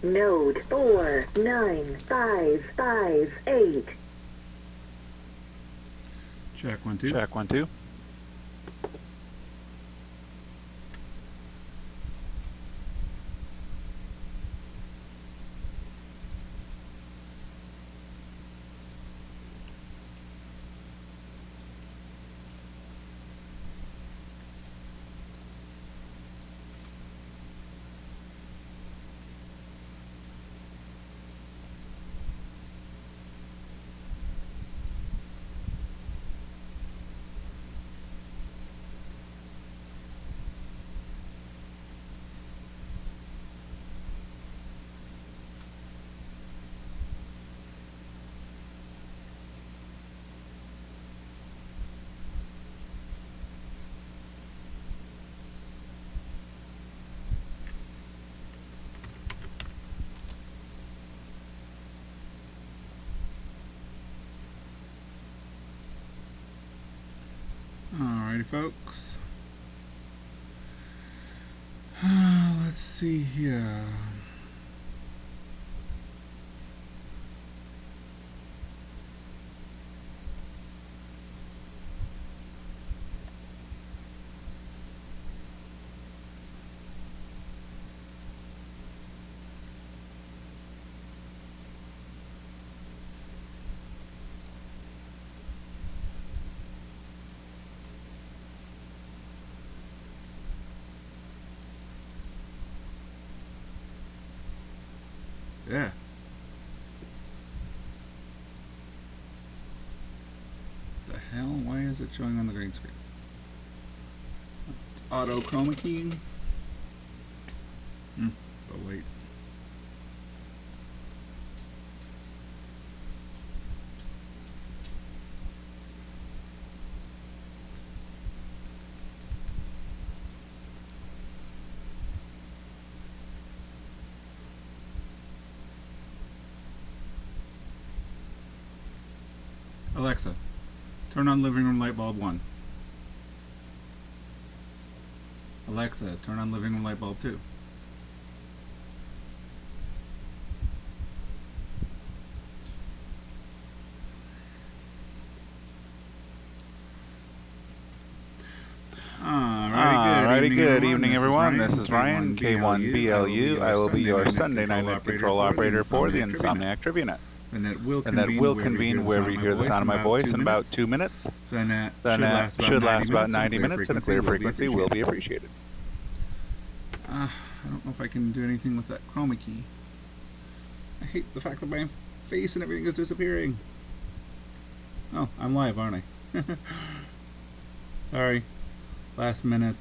Node 49558. Check 1 2. Check 1 2. Alrighty, folks. Let's see here. Yeah. The hell? Why is it showing on the green screen? It's auto chroma keying. The wait. Alexa, turn on living room light bulb 1. Alexa, turn on living room light bulb 2. Alrighty, good evening, everyone. This is Ryan, K1BLU. I will be your Sunday night control operator for the Insomniac TriviaNet. And that will convene wherever you hear the sound of my voice in about 2 minutes. Then that should last about 90 minutes, and a clear frequency will be appreciated. I don't know if I can do anything with that chroma key. I hate the fact that my face and everything is disappearing. Oh, I'm live, aren't I? Sorry. Last minute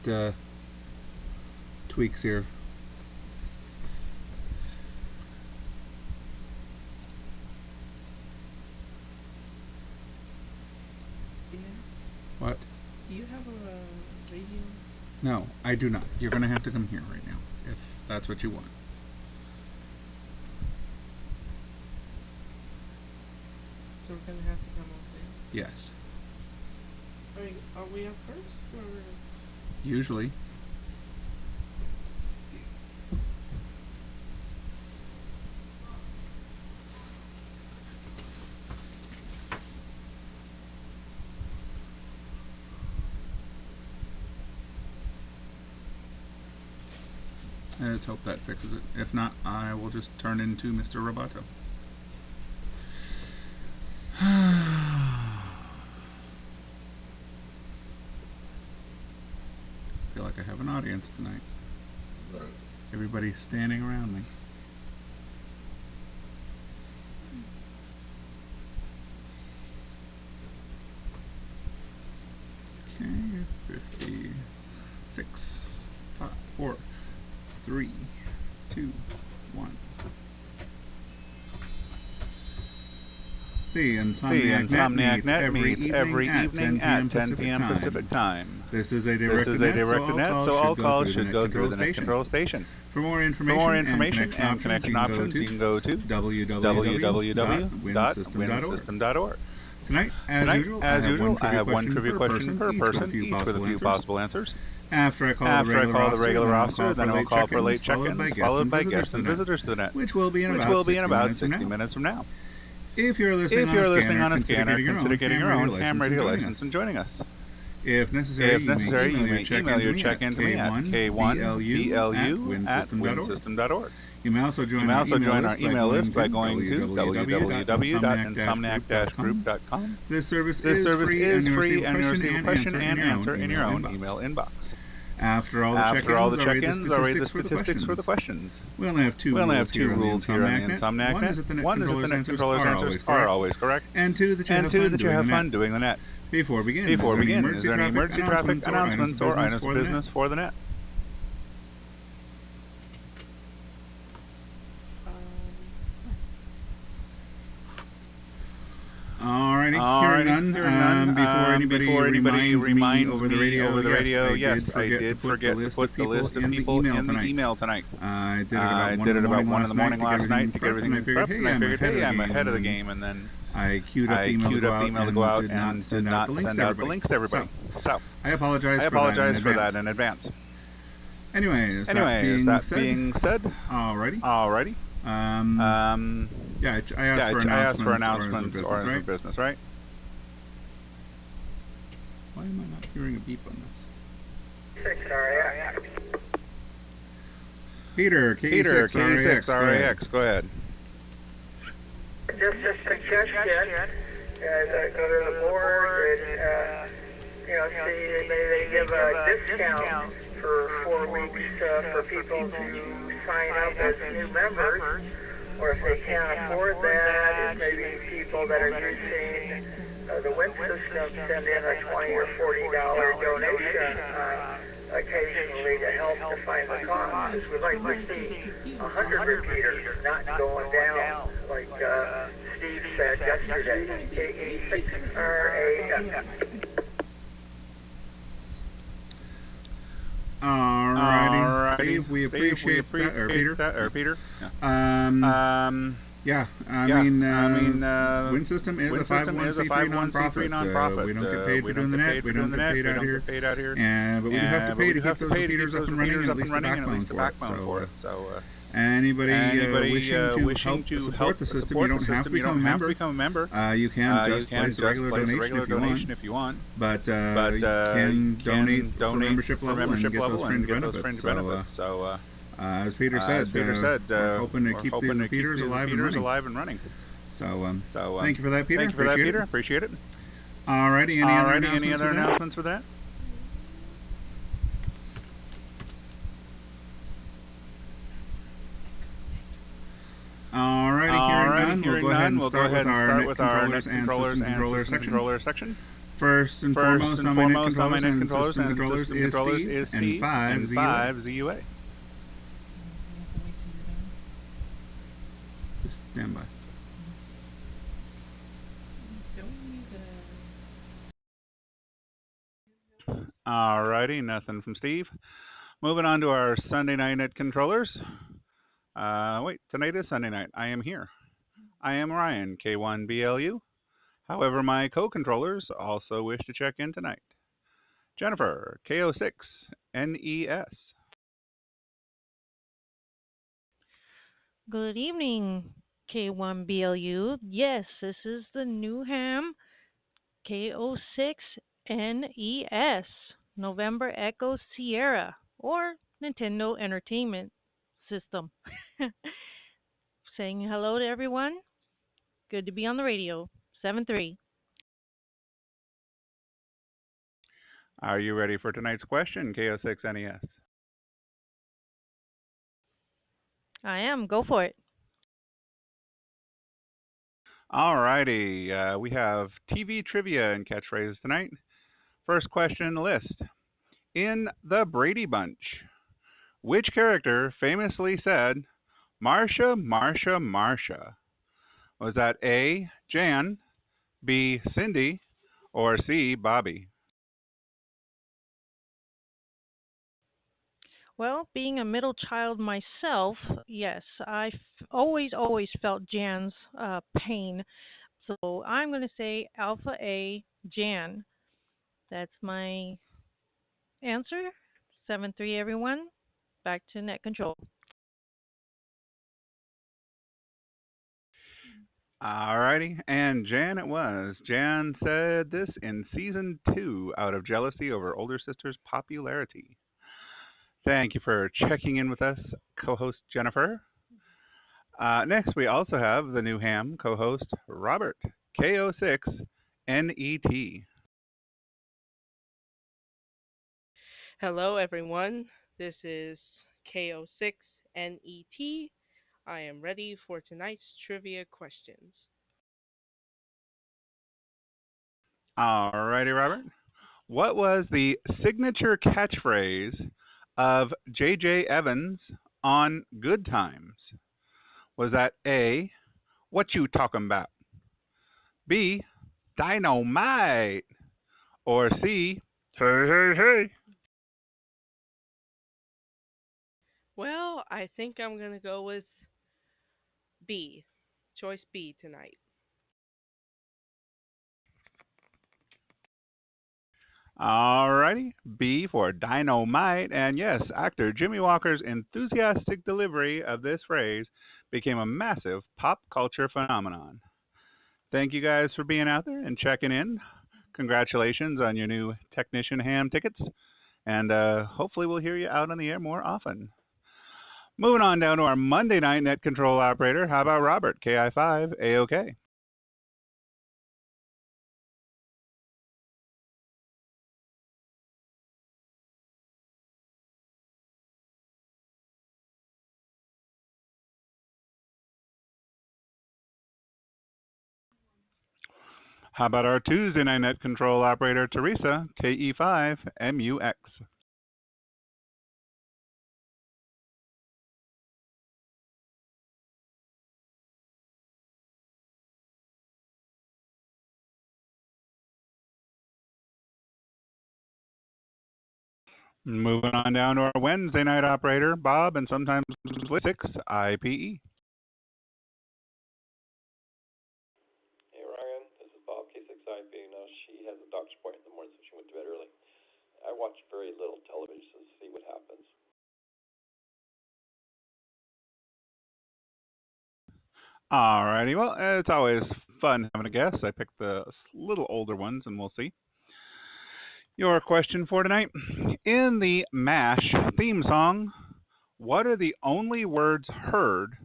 tweaks here. What? Do you have a radio? No, I do not. You're going to have to come here right now, if that's what you want. So we're going to have to come over there? Yes. Are we up first? Or? Usually. Let's hope that fixes it. If not, I will just turn into Mr. Roboto. I feel like I have an audience tonight. Everybody's standing around me. Okay, 56, 5, 4, 3, 2, 1. The Insomniac Net meets every evening at 10 p.m. Pacific Time. This is a directed net, so all calls should go through the net control station. For more information and connection options, you can go to www.winsystem.org. Tonight, as usual, I have one trivia question per person, each with a few possible answers. After I call the regular roster, then I'll call for late check-ins, followed by guests and visitors to the net, which will be in about 60 minutes from now. If you're listening on a scanner, consider getting your own ham radio license and joining us. If necessary, you may email your check-in to me at K1BLU@windsystem.org. You may also join our email list by going to www.insomniac-group.com. This service is free, and you'll receive a question and answer in your own email inbox. After all the check-ins, I'll read the statistics for the questions. We only have two rules here on the Insomniac net. One is that the net controller's answers are always correct. And two, that you have fun doing the net. Before we begin, is there any emergency traffic announcements or items of business for the net? Alrighty, hearing none. Before anybody reminds me over the radio, yes, I did forget to put the list of people in the email tonight. I did it about 1 in the morning last night to get everything prepped, and I figured, hey, I'm ahead of the game, and then I queued up the email to go out and did not send out the links to everybody. So, I apologize for that in advance. Anyways, that being said, alrighty. Yeah, I asked for announcements or of business, right? Why am I not hearing a beep on this? Peter, K6RAX, go ahead. Just a suggestion, go to the board and, see, maybe they give a discount for 4 weeks for people to sign up as new members. Or if they can't afford that, if maybe people that are using the Wind system send in a $20 or $40 donation occasionally to help to find the cost. Because we'd like to see 100 repeaters, not going down, like Steve said yesterday. K6RAX. Alrighty, Dave, we appreciate that, or Peter. Yeah. I mean, Wind System is a 501c3 nonprofit. We don't get paid for doing the net. We don't get paid out here. But we do have to pay to keep those repeaters up and running, and at least the backbone for it. So, anybody wishing to help support the system, you don't have to become a member. You can just place a regular donation if you want. But you can donate for membership level and get those fringe benefits. So, as Peter said, we're hoping to keep the repeaters alive and running. So, thank you for that, Peter. Appreciate it. Alrighty, any other announcements for that? Alrighty, hearing none, we'll go ahead and start with our net controllers and system controller section. First and foremost on my net controllers and system controllers is Steve and 5 ZUA. Just stand by. Alrighty, nothing from Steve. Moving on to our Sunday night net controllers. Wait, tonight is Sunday night. I am here. I am Ryan, K1BLU. However, my co-controllers also wish to check in tonight. Jennifer, K06NES. Good evening, K1BLU. Yes, this is the new ham, K06NES, November Echo Sierra, or Nintendo Entertainment System. Saying hello to everyone. Good to be on the radio. 7-3. Are you ready for tonight's question, K06NES? I am. Go for it. Alrighty. We have TV trivia and catchphrases tonight. First question in the list. In The Brady Bunch, which character famously said, "Marcia, Marcia, Marcia"? Was that A, Jan, B, Cindy, or C, Bobby? Well, being a middle child myself, yes, I always felt Jan's pain. So I'm going to say Alpha A, Jan. That's my answer. 773, everyone. Back to net control. Alrighty, and Jan it was. Jan said this in season 2 out of jealousy over older sister's popularity. Thank you for checking in with us, co-host Jennifer. Next, we also have the new ham co-host Robert, K06NET. Hello, everyone. This is K06NET. I am ready for tonight's trivia questions. Alrighty, Robert. What was the signature catchphrase of J.J. Evans on Good Times? Was that A, what you talking about? B, dynamite? Or C, hey, hey, hey? Well, I think I'm going to go with B. Choice B tonight. Alrighty, B for dynamite. And yes, actor Jimmy Walker's enthusiastic delivery of this phrase became a massive pop culture phenomenon. Thank you guys for being out there and checking in. Congratulations on your new Technician Ham tickets. And hopefully we'll hear you out on the air more often. Moving on down to our Monday night net control operator. How about Robert, KI5, AOK? How about our Tuesday night net control operator, Teresa, KE5MUX? Moving on down to our Wednesday night operator, Bob, and sometimes with 6IPE. Hey Ryan, this is Bob K6IP. Now she has a doctor's appointment in the morning, so she went to bed early. I watch very little television to see what happens. Alrighty, well, it's always fun having a guest. I picked the little older ones, and we'll see. Your question for tonight. In the MASH theme song, what are the only words heard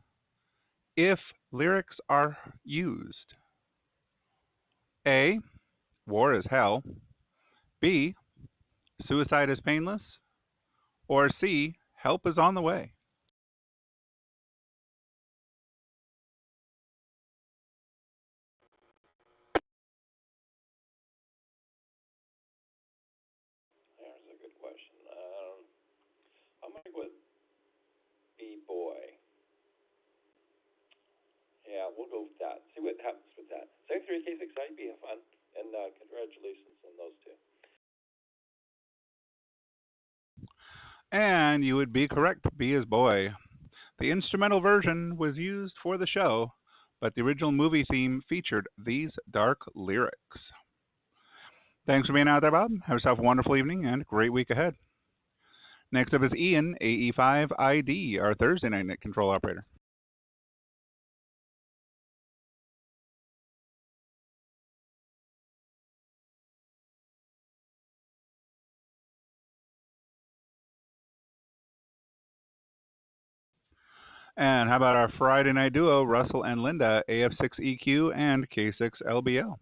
if lyrics are used? A, war is hell. B, suicide is painless. Or C, help is on the way. There's a good question. I'm going to go with B boy. Yeah, we'll go with that. See what happens with that. Thanks for K6IP. Have fun. And congratulations on those two. And you would be correct. B is boy. The instrumental version was used for the show, but the original movie theme featured these dark lyrics. Thanks for being out there, Bob. Have yourself a wonderful evening and a great week ahead. Next up is Ian, AE5ID, our Thursday night net control operator. And how about our Friday night duo, Russell and Linda, AF6EQ and K6LBL?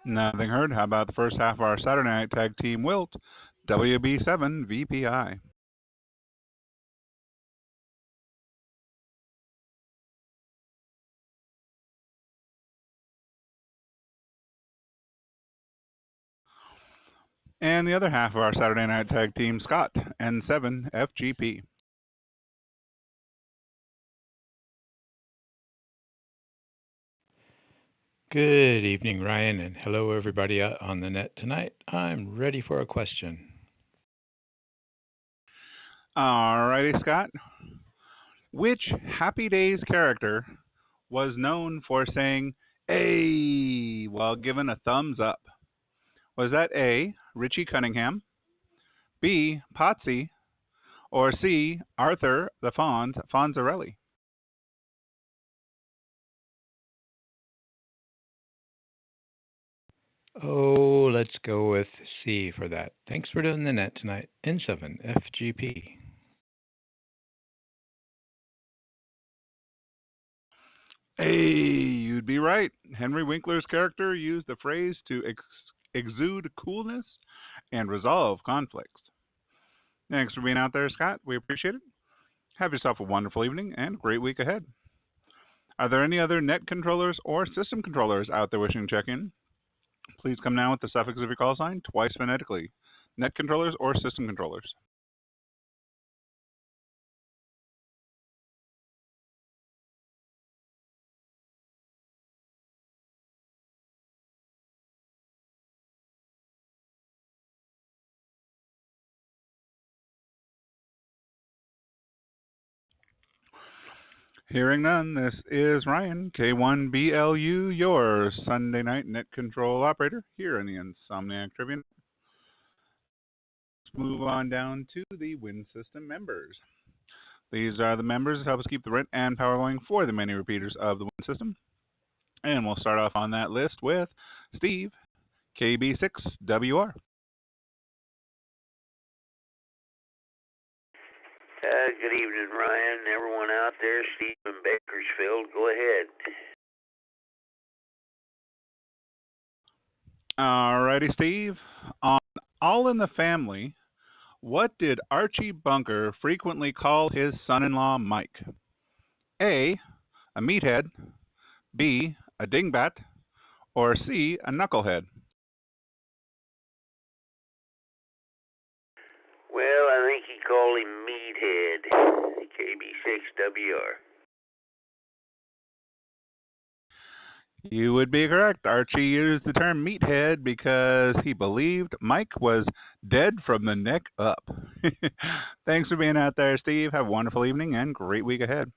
Nothing heard. How about the first half of our Saturday night tag team, Wilt, WB7VPI? And the other half of our Saturday night tag team, Scott, N7FGP. Good evening, Ryan, and hello, everybody on the net tonight. I'm ready for a question. Alrighty, Scott. Which Happy Days character was known for saying "Ay" while given a thumbs up? Was that A, Richie Cunningham, B, Potsy, or C, Arthur the Fonzarelli? Oh, let's go with C for that. Thanks for doing the net tonight. N7FGP. Hey, you'd be right. Henry Winkler's character used the phrase to exude coolness and resolve conflicts. Thanks for being out there, Scott. We appreciate it. Have yourself a wonderful evening and a great week ahead. Are there any other net controllers or system controllers out there wishing to check in? Please come now with the suffix of your call sign twice phonetically. Net controllers or system controllers? Hearing none, this is Ryan, K1BLU, your Sunday night net control operator here in the Insomniac Tribune. Let's move on down to the Wind System members. These are the members that help us keep the rent and power going for the many repeaters of the Wind System. And we'll start off on that list with Steve, KB6WR. Good evening, Ryan, and everyone out there. Steve in Bakersfield, go ahead. Alrighty, Steve. On All in the Family, what did Archie Bunker frequently call his son-in-law Mike? A, a meathead, B, a dingbat, or C, a knucklehead? Well, I think he called him Meathead, KB6WR. You would be correct. Archie used the term meathead because he believed Mike was dead from the neck up. Thanks for being out there, Steve. Have a wonderful evening and great week ahead.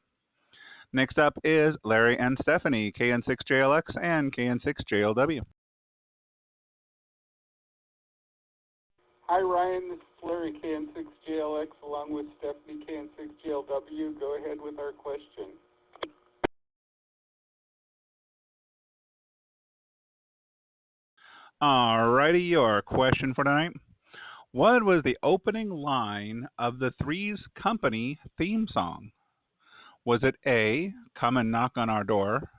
Next up is Larry and Stephanie, KN6JLX and KN6JLW. Hi, Ryan. This is Larry, KN6JLX, along with Stephanie, KN6JLW. Go ahead with our question. Alrighty, your question for tonight. What was the opening line of the Three's Company theme song? Was it A, come and knock on our door,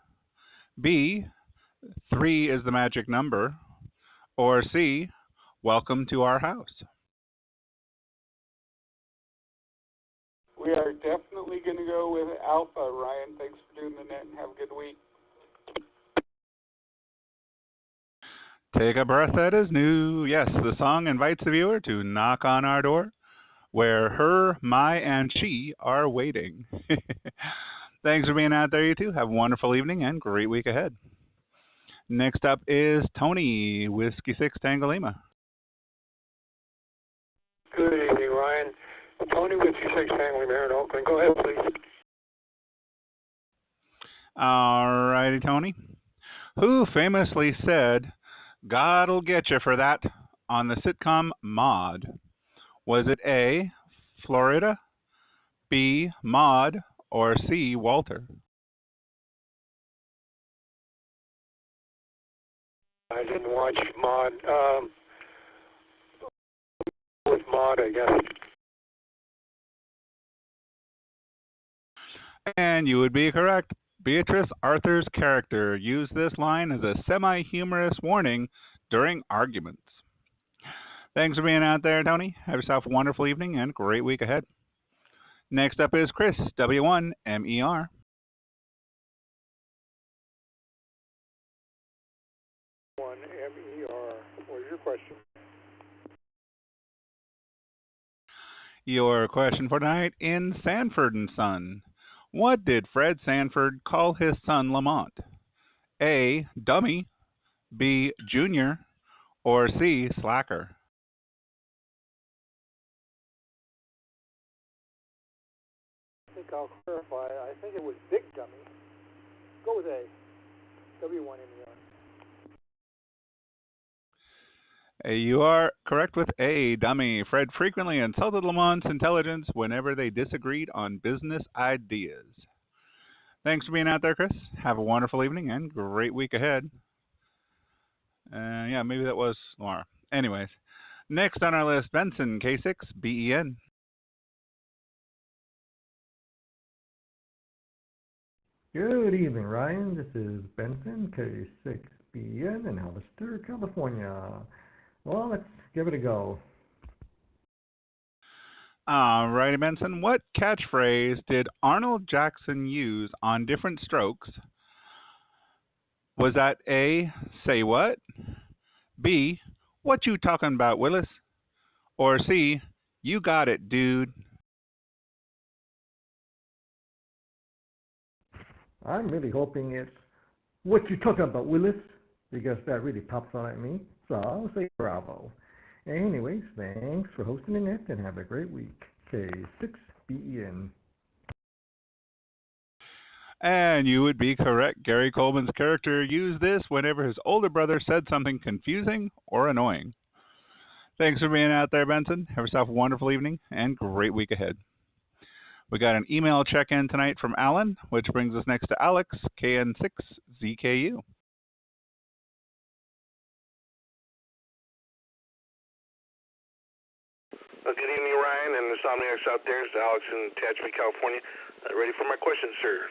B, 3 is the magic number, or C, welcome to our house? We are definitely going to go with Alpha, Ryan. Thanks for doing the net and have a good week. Take a breath that is new. Yes, the song invites the viewer to knock on our door, where her, my, and she are waiting. Thanks for being out there, you two. Have a wonderful evening and great week ahead. Next up is Tony, Whiskey 6 Tango Lima. Good evening, Ryan. Tony, Whiskey 6 Tango Lima here in Oakland. Go ahead, please. All righty, Tony. Who famously said, "God'll get you for that" on the sitcom Maude? Was it A, Florida, B, Maude, or C, Walter? I didn't watch Maude. With Maude, I guess. And you would be correct. Beatrice Arthur's character used this line as a semi-humorous warning during arguments. Thanks for being out there, Tony. Have yourself a wonderful evening and great week ahead. Next up is Chris, W1MER. MER. What is your question? Your question for tonight: in Sanford and Son, what did Fred Sanford call his son Lamont? A, dummy, B, junior, or C, slacker? I'll clarify. I think it was Big Dummy. Go with A. W1 in the yard. You are correct with A, dummy. Fred frequently insulted Lamont's intelligence whenever they disagreed on business ideas. Thanks for being out there, Chris. Have a wonderful evening and great week ahead. Yeah, maybe that was Lamar. Anyways, next on our list, Benson, K6BEN. Good evening, Ryan. This is Benson, K6BEN in Hollister, California. Well, let's give it a go. Alrighty, Benson. What catchphrase did Arnold Jackson use on Different Strokes? Was that A, say what? B, what you talking about, Willis? Or C, you got it, dude? I'm really hoping it's what you talking about, Willis, because that really pops out at me. So I'll say bravo. Anyways, thanks for hosting the net and have a great week. K6BEN. And you would be correct. Gary Coleman's character used this whenever his older brother said something confusing or annoying. Thanks for being out there, Benson. Have yourself a wonderful evening and great week ahead. We got an email check-in tonight from Alan, which brings us next to Alex, KN6ZKU. Good evening, Ryan and Insomniacs out there. It's Alex in Tehachapi, California. Ready for my question, sir?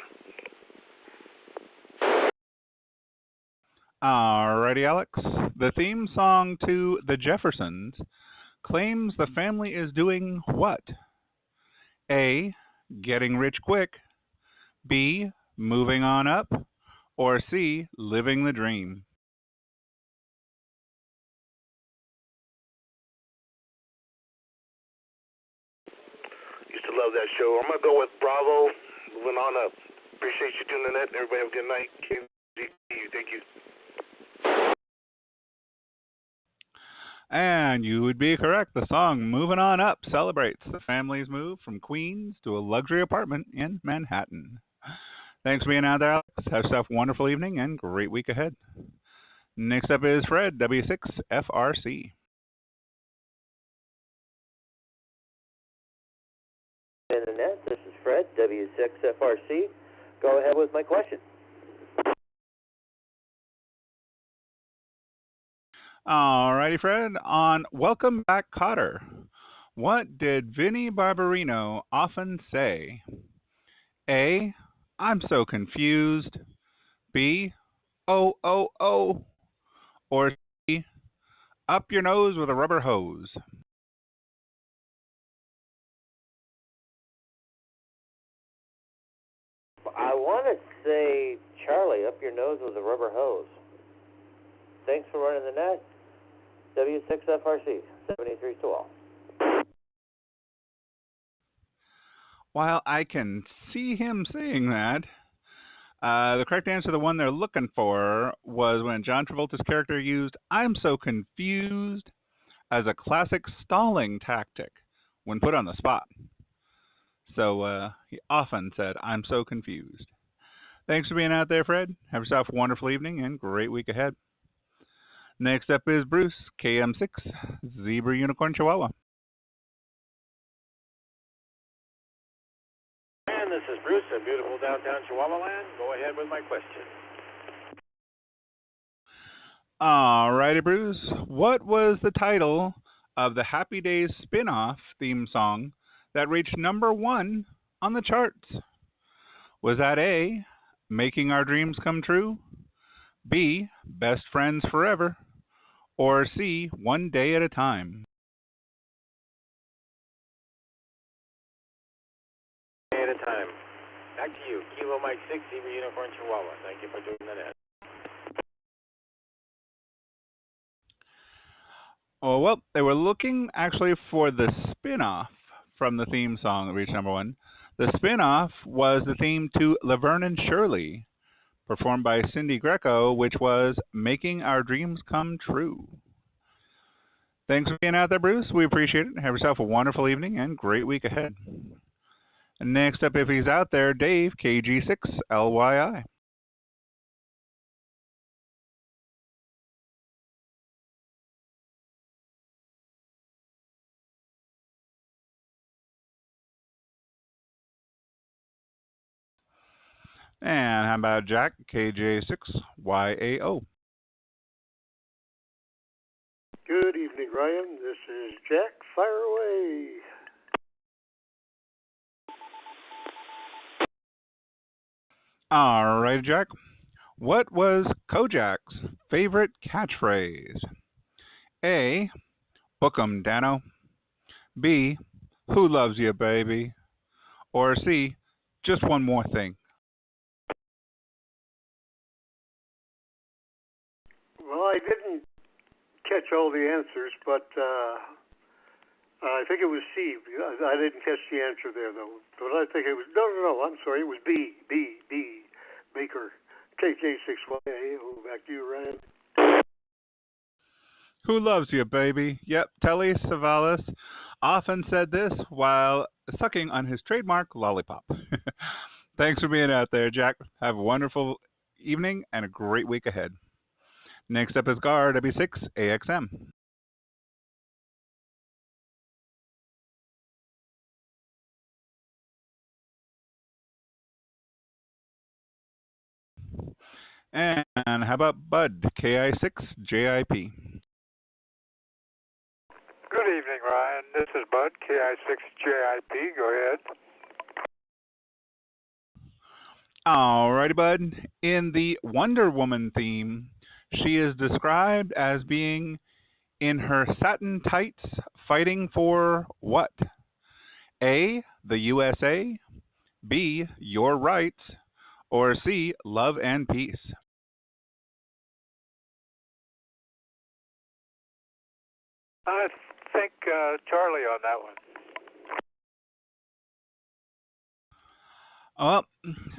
Alrighty, Alex. The theme song to The Jeffersons claims the family is doing what? A, getting rich quick. B, moving on up. Or C, living the dream. Used to love that show. I'm going to go with Bravo, moving on up. Appreciate you tuning in. Everybody have a good night. Thank you. And you would be correct. The song Moving On Up celebrates the family's move from Queens to a luxury apartment in Manhattan. Thanks for being out there, Alex. Have yourself a wonderful evening and great week ahead. Next up is Fred, W6FRC. Internet, this is Fred, W6FRC. Go ahead with my question. Alrighty, Fred. On Welcome Back, Kotter, what did Vinnie Barbarino often say? A, I'm so confused. B, oh, oh, oh. Or C, up your nose with a rubber hose. I want to say, Charlie, up your nose with a rubber hose. Thanks for running the net. W6FRC, 73 to all. While I can see him saying that, the correct answer, the one they're looking for, was when John Travolta's character used I'm so confused as a classic stalling tactic when put on the spot. So he often said, I'm so confused. Thanks for being out there, Fred. Have yourself a wonderful evening and great week ahead. Next up is Bruce, KM6, Zebra Unicorn Chihuahua. And this is Bruce in beautiful downtown Chihuahua land. Go ahead with my question. Alrighty, Bruce. What was the title of the Happy Days spin-off theme song that reached #1 on the charts? Was that A, Making Our Dreams Come True? B, Best Friends Forever? Or C, One Day at a Time? Day at a time. Back to you. Kilo Mike 6, Zebra Unicorn Chihuahua. Thank you for doing that. Oh, well, they were looking actually for the spin-off from the theme song that reached #1. The spin-off was the theme to Laverne and Shirley, performed by Cindy Greco, which was Making Our Dreams Come True. Thanks for being out there, Bruce. We appreciate it. Have yourself a wonderful evening and great week ahead. Next up, if he's out there, Dave, KG6LYI. And how about Jack, KJ6YAO? Good evening, Ryan. This is Jack. Fire away. All right, Jack. What was Kojak's favorite catchphrase? A, book 'em, Dano. B, who loves you, baby? Or C, just one more thing? Well, I didn't catch all the answers, but I think it was C. I didn't catch the answer there, though. But I think it was, no, I'm sorry. It was B. Baker. KJ6YA. Back to you, Ryan. Who loves you, baby? Yep, Telly Savalas often said this while sucking on his trademark lollipop. Thanks for being out there, Jack. Have a wonderful evening and a great week ahead. Next up is Gar W6AXM. And how about Bud, KI6JIP? Good evening, Ryan. This is Bud, KI6JIP. Go ahead. Alrighty, Bud. In the Wonder Woman theme, she is described as being in her satin tights fighting for what? A, the USA, B, your rights, or C, love and peace? I think Charlie on that one. Well,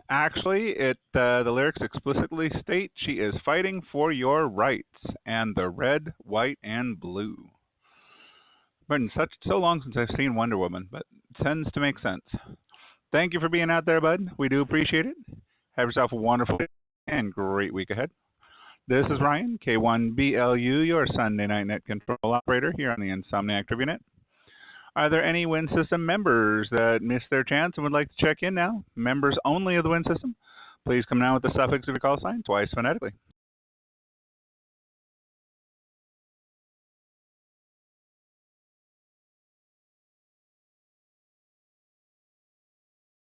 actually, the lyrics explicitly state she is fighting for your rights and the red, white, and blue. Been so long since I've seen Wonder Woman, but it tends to make sense. Thank you for being out there, Bud. We do appreciate it. Have yourself a wonderful and great week ahead. This is Ryan, K1BLU, your Sunday night net control operator here on the Insomniac TriviaNet. Are there any Wind System members that missed their chance and would like to check in now? Members only of the Wind System. Please come now with the suffix of your call sign twice phonetically.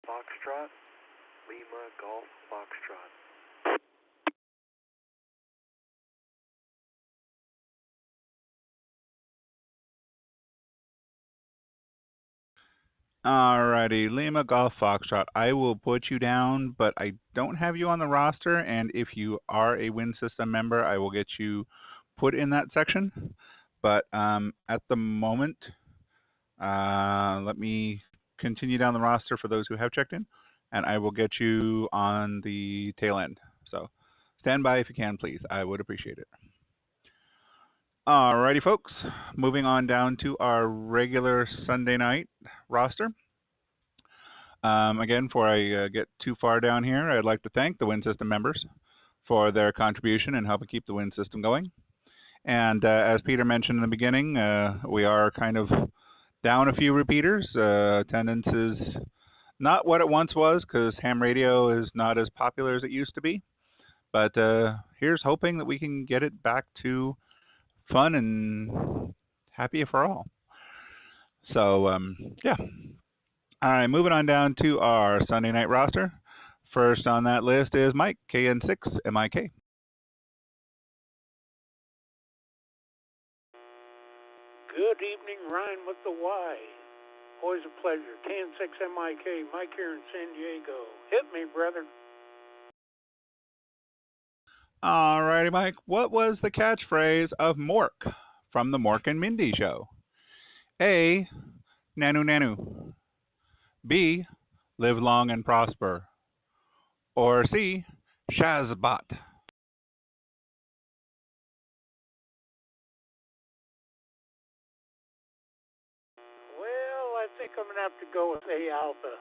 Foxtrot, Lima, Golf, Foxtrot. Alrighty, Lima Golf Foxtrot. I will put you down, but I don't have you on the roster, and if you are a Wind System member, I will get you put in that section. But at the moment, let me continue down the roster for those who have checked in, and I will get you on the tail end. So stand by if you can, please. I would appreciate it. Alrighty, folks. Moving on down to our regular Sunday night roster. Again, before I get too far down here, I'd like to thank the Wind System members for their contribution and helping keep the Wind System going. And as Peter mentioned in the beginning, we are kind of down a few repeaters. Attendance is not what it once was because ham radio is not as popular as it used to be. But here's hoping that we can get it back to fun and happy for all. So, yeah. All right, moving on down to our Sunday night roster. First on that list is Mike, KN6MIK. Good evening, Ryan with the Y. Always a pleasure. KN6MIK, Mike here in San Diego. Hit me, brother. All righty, Mike. What was the catchphrase of Mork from the Mork and Mindy show? A, Nanu Nanu. B, live long and prosper. Or C, Shazbot. Well, I think I'm going to have to go with A Alpha.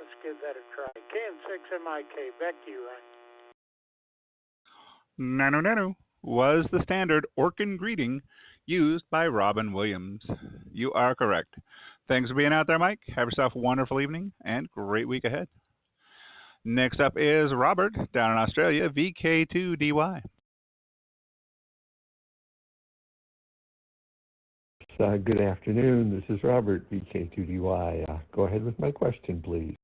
Let's give that a try. KN6MIK, back to you, Ryan. Nano Nano was the standard Orkin greeting used by Robin Williams. You are correct. Thanks for being out there, Mike. Have yourself a wonderful evening and great week ahead. Next up is Robert down in Australia, VK2DY. Good afternoon. This is Robert, VK2DY. Go ahead with my question, please.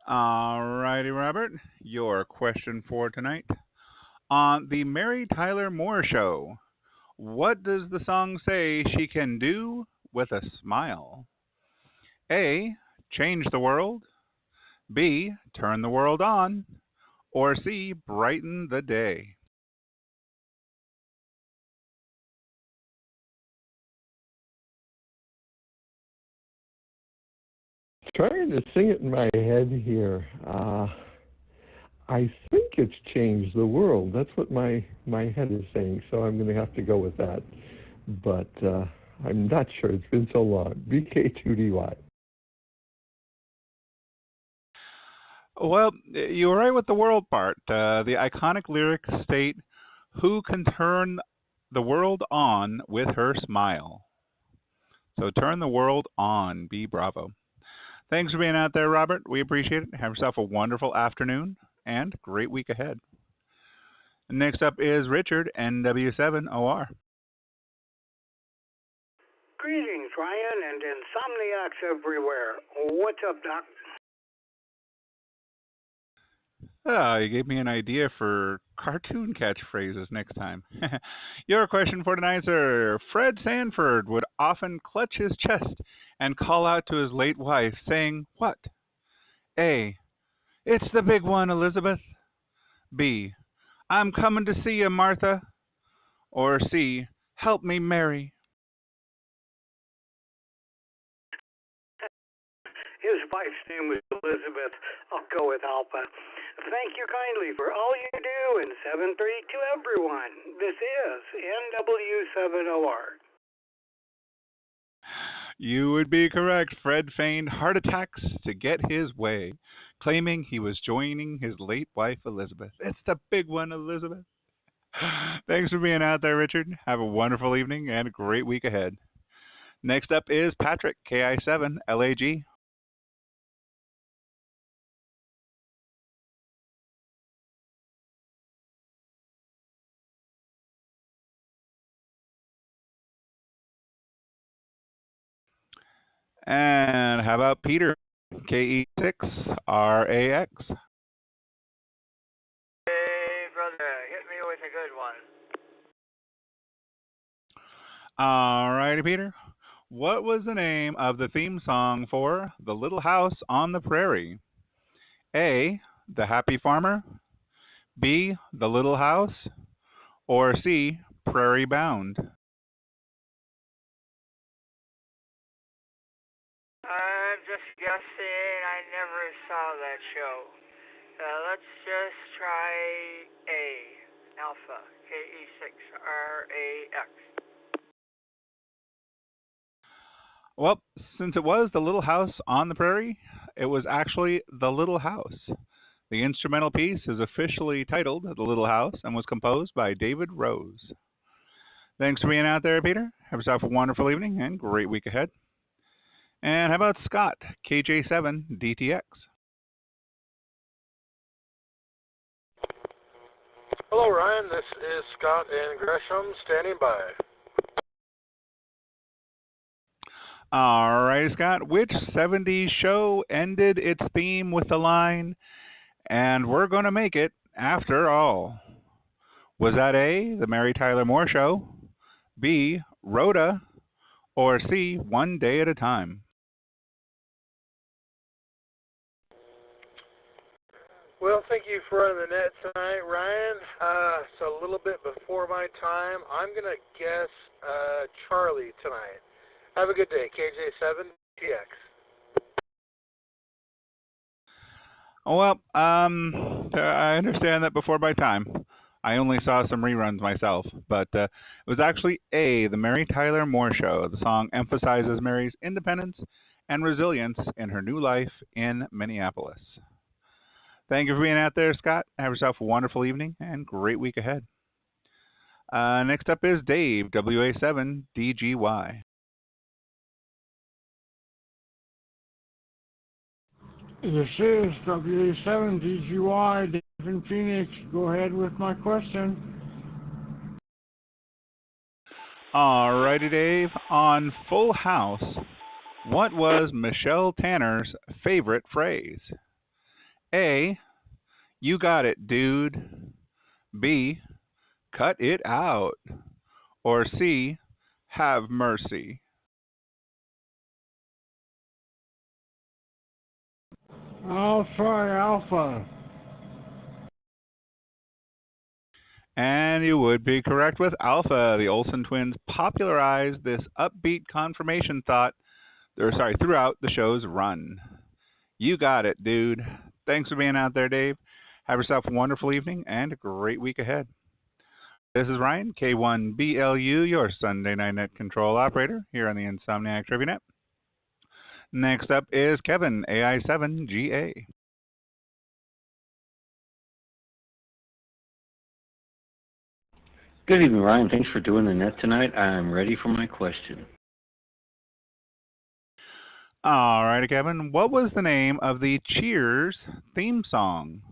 All righty, Robert. Your question for tonight. On the Mary Tyler Moore Show, what does the song say she can do with a smile? A, change the world. B, turn the world on. Or C, brighten the day. Trying to sing it in my head here. I think it's changed the world. That's what my head is saying, so I'm going to have to go with that. But I'm not sure. It's been so long. VK2DY. Well, you were right with the world part. The iconic lyrics state, "Who can turn the world on with her smile?" So turn the world on. Be bravo. Thanks for being out there, Robert. We appreciate it. Have yourself a wonderful afternoon and great week ahead. Next up is Richard, NW7OR. Greetings, Ryan, and Insomniacs everywhere. What's up, Doc? You gave me an idea for cartoon catchphrases next time. Your question for tonight, sir. Fred Sanford would often clutch his chest and call out to his late wife, saying what? A, it's the big one, Elizabeth. B, I'm coming to see you, Martha. Or C, help me, Mary. His wife's name was Elizabeth. I'll go with Alpha. Thank you kindly for all you do, and 7-3 to everyone. This is NW7OR. You would be correct. Fred feigned heart attacks to get his way, claiming he was joining his late wife, Elizabeth. It's the big one, Elizabeth. Thanks for being out there, Richard. Have a wonderful evening and a great week ahead. Next up is Patrick, KI7LAG. And how about Peter, KE6RAX? Hey, brother, hit me with a good one. All righty, Peter. What was the name of the theme song for The Little House on the Prairie? A, The Happy Farmer. B, The Little House. Or C, Prairie Bound. I'm just guessing. I never saw that show. Let's just try A, Alpha, KE6RAX. Well, since it was The Little House on the Prairie, it was actually The Little House. The instrumental piece is officially titled The Little House and was composed by David Rose. Thanks for being out there, Peter. Have yourself a wonderful evening and great week ahead. And how about Scott, KJ7DTX? Hello, Ryan. This is Scott in Gresham, standing by. All right, Scott. Which 70s show ended its theme with the line, "And we're going to make it after all"? Was that A, The Mary Tyler Moore Show, B, Rhoda, or C, One Day at a Time? Well, thank you for running the net tonight, Ryan. It's a little bit before my time. I'm going to guess Charlie tonight. Have a good day, KJ7TX. Well, I understand that before my time. I only saw some reruns myself, but it was actually A, The Mary Tyler Moore Show. The song emphasizes Mary's independence and resilience in her new life in Minneapolis. Thank you for being out there, Scott. Have yourself a wonderful evening and great week ahead. Next up is Dave, WA7DGY. This is WA7DGY, Dave in Phoenix. Go ahead with my question. Alrighty, Dave. On Full House, what was Michelle Tanner's favorite phrase? A, you got it, dude. B, cut it out. Or C, have mercy. I'll try Alpha. And you would be correct with Alpha. The Olsen twins popularized this upbeat confirmation thought throughout the show's run. You got it, dude. Thanks for being out there, Dave. Have yourself a wonderful evening and a great week ahead. This is Ryan, K1BLU, your Sunday Night Net Control Operator here on the Insomniac Trivia Net. Next up is Kevin, AI7GA. Good evening, Ryan. Thanks for doing the net tonight. I'm ready for my question. All right, Kevin. What was the name of the Cheers theme song?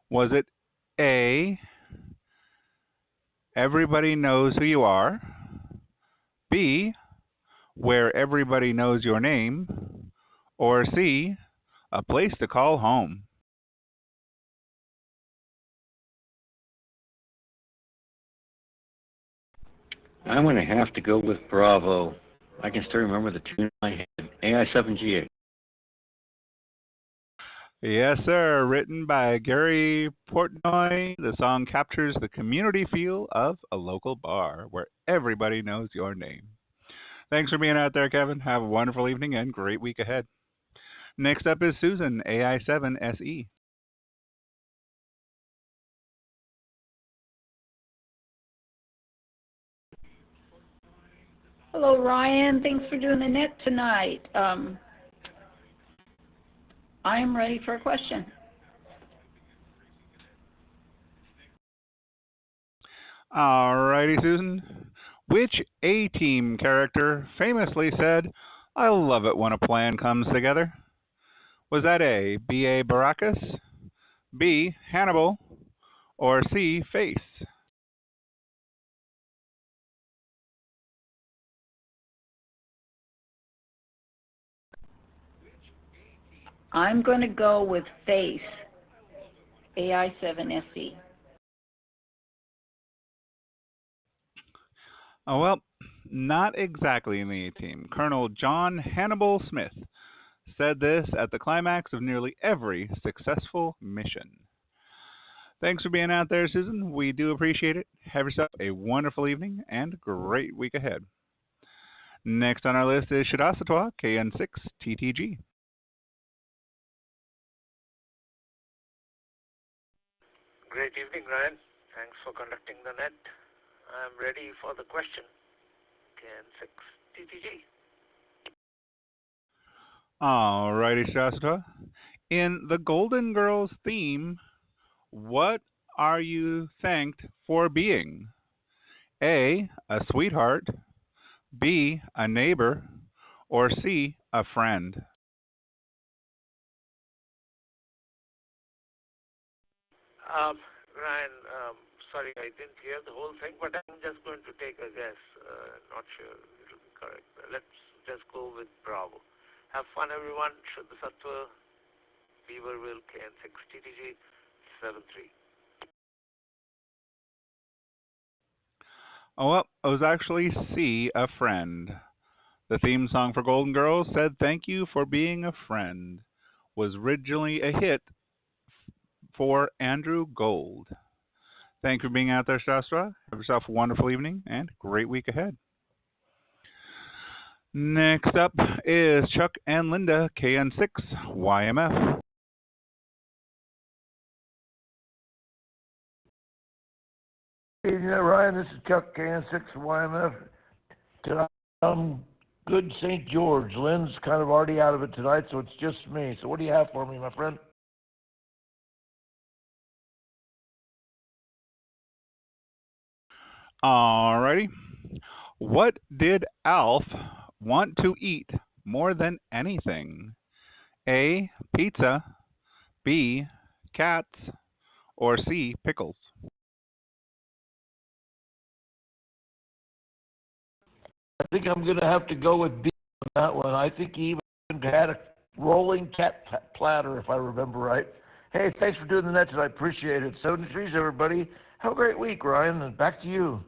Was it A, Everybody Knows Who You Are, B, Where Everybody Knows Your Name, or C, A Place to Call Home? I'm going to have to go with Bravo. I can still remember the tune in my head. AI7GA. Yes, sir. Written by Gary Portnoy, the song captures the community feel of a local bar where everybody knows your name. Thanks for being out there, Kevin. Have a wonderful evening and great week ahead. Next up is Susan, AI7SE. Hello, Ryan. Thanks for doing the net tonight. I am ready for a question. All righty, Susan. Which A-Team character famously said, I love it when a plan comes together? Was that A, B.A. Baracus, B, Hannibal, or C, Face? I'm going to go with Face, AI7SE. Oh, well, not exactly in the A-Team. Colonel John Hannibal Smith said this at the climax of nearly every successful mission. Thanks for being out there, Susan. We do appreciate it. Have yourself a wonderful evening and a great week ahead. Next on our list is Shadasatwa, KN6TTG. Great evening, Ryan. Thanks for conducting the net. I'm ready for the question. KN6TTG. All righty, Shadasatwa. In the Golden Girls theme, what are you thanked for being? A, a sweetheart, B, a neighbor, or C, a friend? Ryan, sorry, I didn't hear the whole thing, but I'm just going to take a guess. Not sure it will be correct. Let's just go with Bravo. Have fun, everyone. Shuddha Sattva, Beaverville, KN6TTG, 73. Oh, well, it was actually C, a friend. The theme song for Golden Girls said, Thank You for Being a Friend, was originally a hit for Andrew Gold. Thank you for being out there, Shastra. Have yourself a wonderful evening and great week ahead. Next up is Chuck and Linda, KN6YMF. Ryan, this is Chuck KN6YMF. Tonight, good St. George. Lynn's kind of already out of it tonight, so it's just me. So what do you have for me, my friend? Alrighty. What did Alf want to eat more than anything? A. Pizza. B. Cats. Or C. Pickles? I think I'm going to have to go with B on that one. I think he even had a rolling cat platter, if I remember right. Hey, thanks for doing the net tonight. I appreciate it. 73s, everybody. Have a great week, Ryan, and back to you.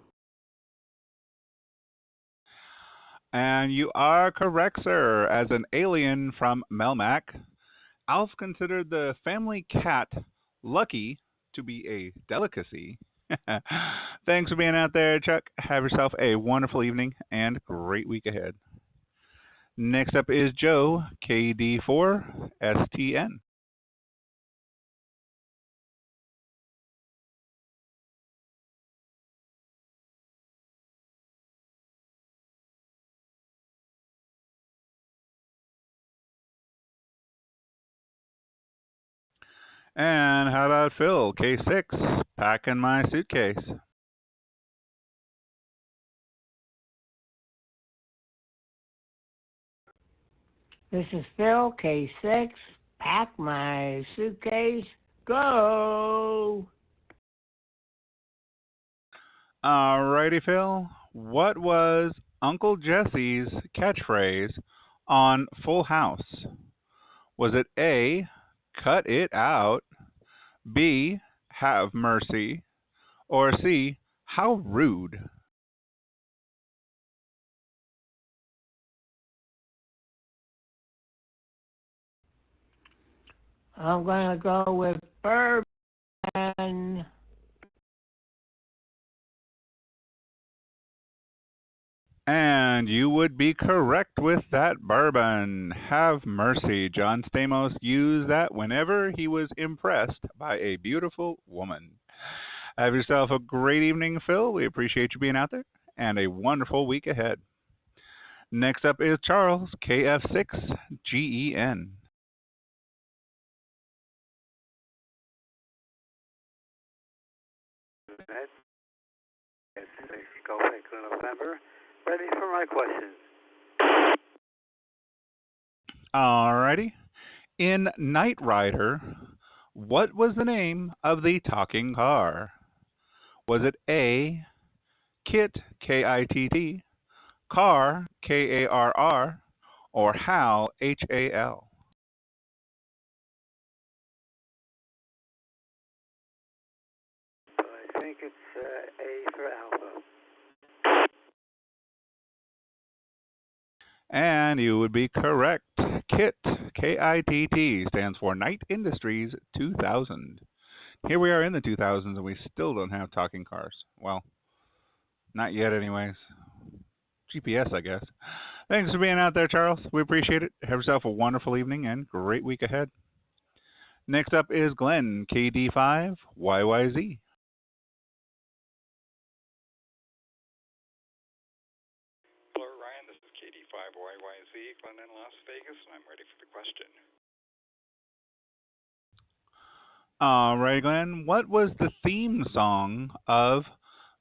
And you are correct, sir. As an alien from Melmac, Alf considered the family cat Lucky to be a delicacy. Thanks for being out there, Chuck. Have yourself a wonderful evening and great week ahead. Next up is Joe, KD4STN. And how about Phil, K6, packing my suitcase? This is Phil, K6, pack my suitcase, go! Alrighty, Phil. What was Uncle Jesse's catchphrase on Full House? Was it A, cut it out, B, have mercy, or C, how rude? I'm going to go with bourbon. And you would be correct with that, bourbon. Have mercy. John Stamos used that whenever he was impressed by a beautiful woman. Have yourself a great evening, Phil. We appreciate you being out there, and a wonderful week ahead. Next up is Charles, KF6GEN. Golf Echo November. Ready for my questions. Alrighty. In Knight Rider, what was the name of the talking car? Was it A, Kit, K-I-T-T, Car, K-A-R-R, or Hal, H-A-L? I think it's A for Alpha. And you would be correct. KITT, K-I-T-T, stands for Knight Industries 2000. Here we are in the 2000s, and we still don't have talking cars. Well, not yet anyways. GPS, I guess. Thanks for being out there, Charles. We appreciate it. Have yourself a wonderful evening and great week ahead. Next up is Glenn, KD5YYZ. Hello, Ryan. This is KD5YYZ, Glenn in Las Vegas, and I'm ready for the question. All right, Glenn. What was the theme song of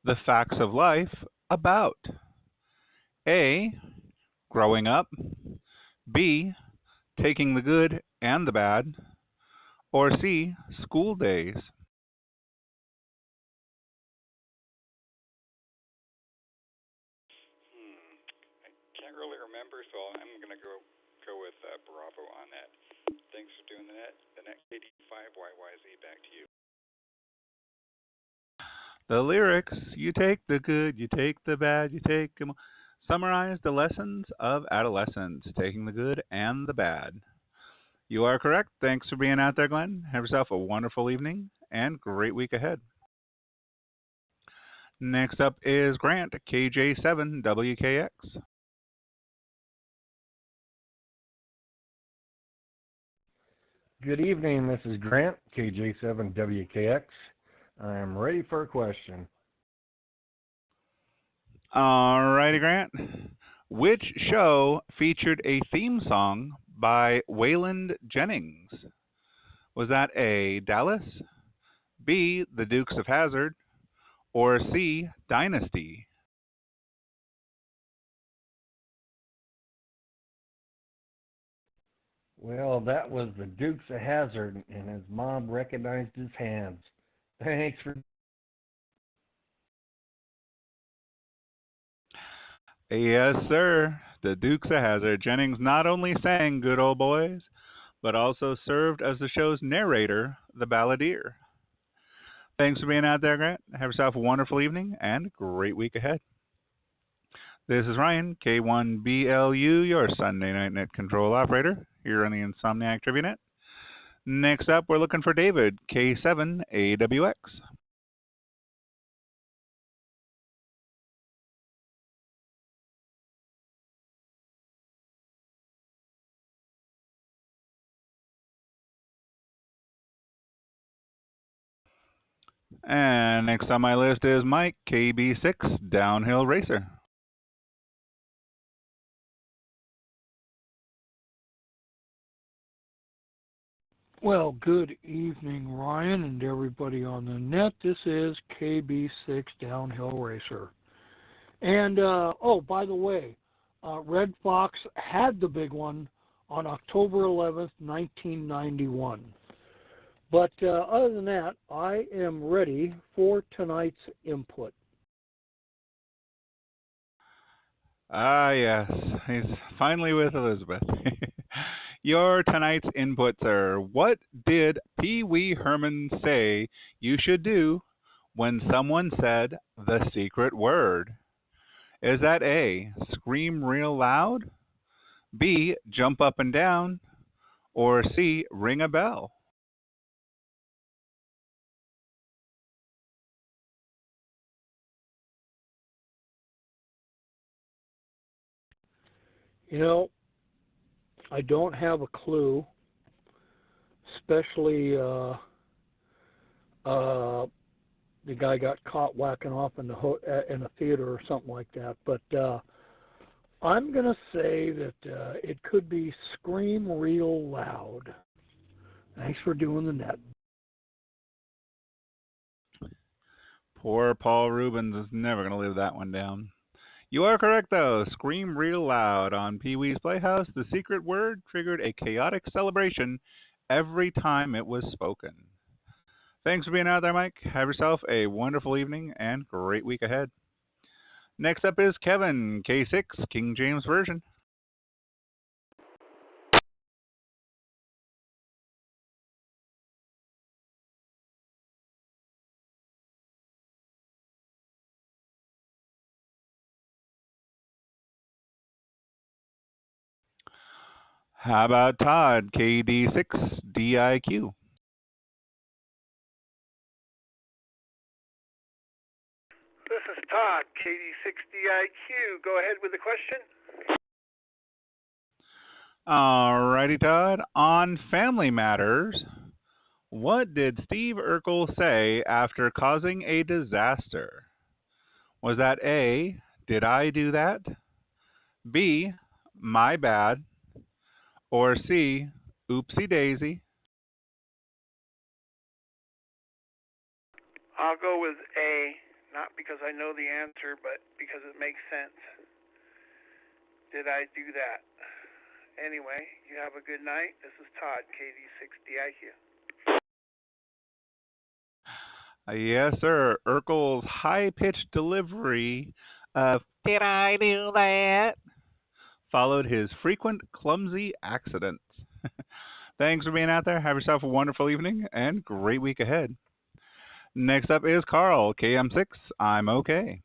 The Facts of Life about? A, growing up. B, taking the good and the bad. Or C, school days. I can't really remember, so I'm going to go with Bravo on that. Thanks for doing that. The next KD5YYZ, back to you. The lyrics, you take the good, you take the bad, you take them. Summarize the lessons of adolescence, taking the good and the bad. You are correct. Thanks for being out there, Glenn. Have yourself a wonderful evening and great week ahead. Next up is Grant, KJ7WKX. Good evening. This is Grant, KJ7WKX. I'm ready for a question. Alrighty, Grant. Which show featured a theme song by Waylon Jennings? Was that A, Dallas, B, The Dukes of Hazzard, or C, Dynasty? Well, that was the Dukes of Hazzard, and his mom recognized his hands. Thanks for. Yes, sir. The Dukes of Hazzard. Jennings not only sang Good Old Boys, but also served as the show's narrator, the balladeer. Thanks for being out there, Grant. Have yourself a wonderful evening and a great week ahead. This is Ryan, K1BLU, your Sunday Night Net Control Operator, here on the Insomniac TriviaNet. Next up, we're looking for David, K7AWX. And next on my list is Mike, KB6, Downhill Racer. Well, good evening, Ryan, and everybody on the net. This is KB6 Downhill Racer. And, oh, by the way, Red Fox had the big one on October 11th, 1991. But other than that, I am ready for tonight's input. Ah, yes. He's finally with Elizabeth. Your tonight's inputs are, what did Pee Wee Herman say you should do when someone said the secret word? Is that A, scream real loud, B, jump up and down, or C, ring a bell? You know, I don't have a clue, especially the guy got caught whacking off in a theater or something like that. But I'm going to say that it could be scream real loud. Thanks for doing the net. Poor Paul Rubens is never going to live that one down. You are correct, though. Scream real loud on Pee-wee's Playhouse. The secret word triggered a chaotic celebration every time it was spoken. Thanks for being out there, Mike. Have yourself a wonderful evening and great week ahead. Next up is Kevin, K6, King James Version. How about Todd, KD6DIQ? This is Todd, KD6DIQ. Go ahead with the question. Alrighty, Todd. On Family Matters, what did Steve Urkel say after causing a disaster? Was that A, did I do that? B, my bad? Or C, oopsie daisy? I'll go with A, not because I know the answer, but because it makes sense. Did I do that? Anyway, you have a good night. This is Todd, KD6DIQ. Yes, sir. Urkel's high-pitched delivery of "Did I do that?" followed his frequent clumsy accidents. Thanks for being out there. Have yourself a wonderful evening and great week ahead. Next up is Carl, KM6, I'm okay.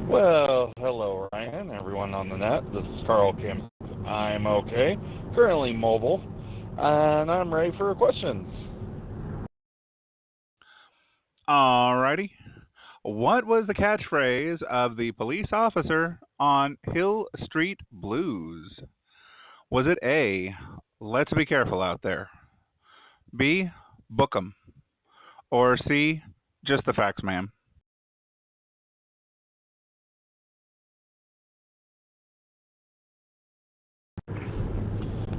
Well, hello, Ryan, everyone on the net. This is Carl Kim. I'm okay, currently mobile, and I'm ready for questions. Alrighty. What was the catchphrase of the police officer on Hill Street Blues? Was it A, let's be careful out there? B, book 'em. Or C, just the facts, ma'am.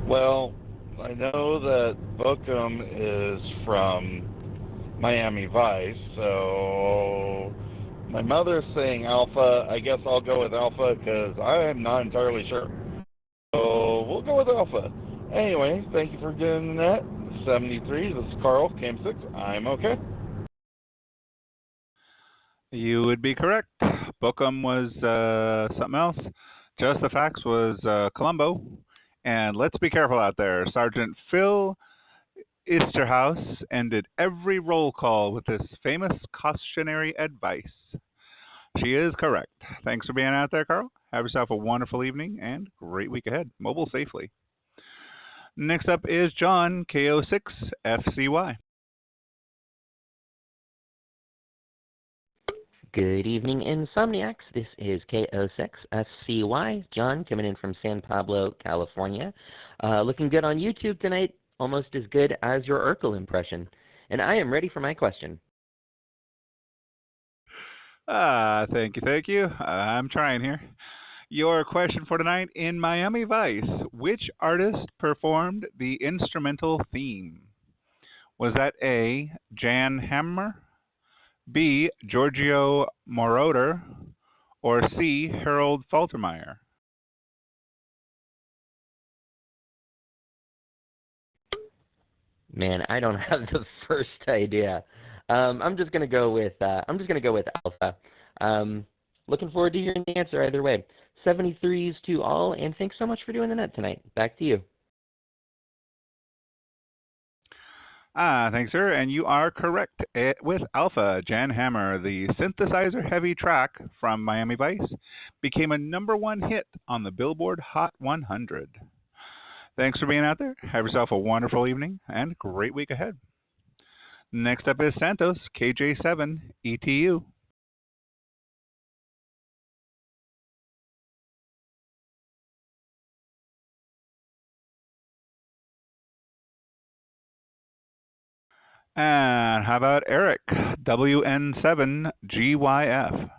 Well, I know that Bookham is from Miami Vice, so my mother's saying Alpha. I guess I'll go with Alpha because I'm not entirely sure. So we'll go with Alpha. Anyway, thank you for doing that. 73, this is Carl, KM6. I'm okay. You would be correct. Bookham was something else. Just the Facts was Columbo. And let's be careful out there. Sergeant Phil Easterhouse ended every roll call with this famous cautionary advice. She is correct. Thanks for being out there, Carl. Have yourself a wonderful evening and great week ahead. Mobile safely. Next up is John, K06FCY. Good evening, Insomniacs. This is K06FCY. John coming in from San Pablo, California. Looking good on YouTube tonight, almost as good as your Urkel impression. And I am ready for my question. Thank you. I'm trying here. Your question for tonight: in Miami Vice, which artist performed the instrumental theme? Was that A, Jan Hammer, B, Giorgio Moroder, or C, Harold Faltermeyer? Man, I don't have the first idea. I'm just gonna go with Alpha. Looking forward to hearing the answer either way. 73s to all, and thanks so much for doing the net tonight. Back to you. Thanks, sir. And you are correct with Alpha. Jan Hammer, the synthesizer-heavy track from Miami Vice, became a #1 hit on the Billboard Hot 100. Thanks for being out there. Have yourself a wonderful evening and great week ahead. Next up is Santos, KJ7ETU. And how about Eric, WN7GYF?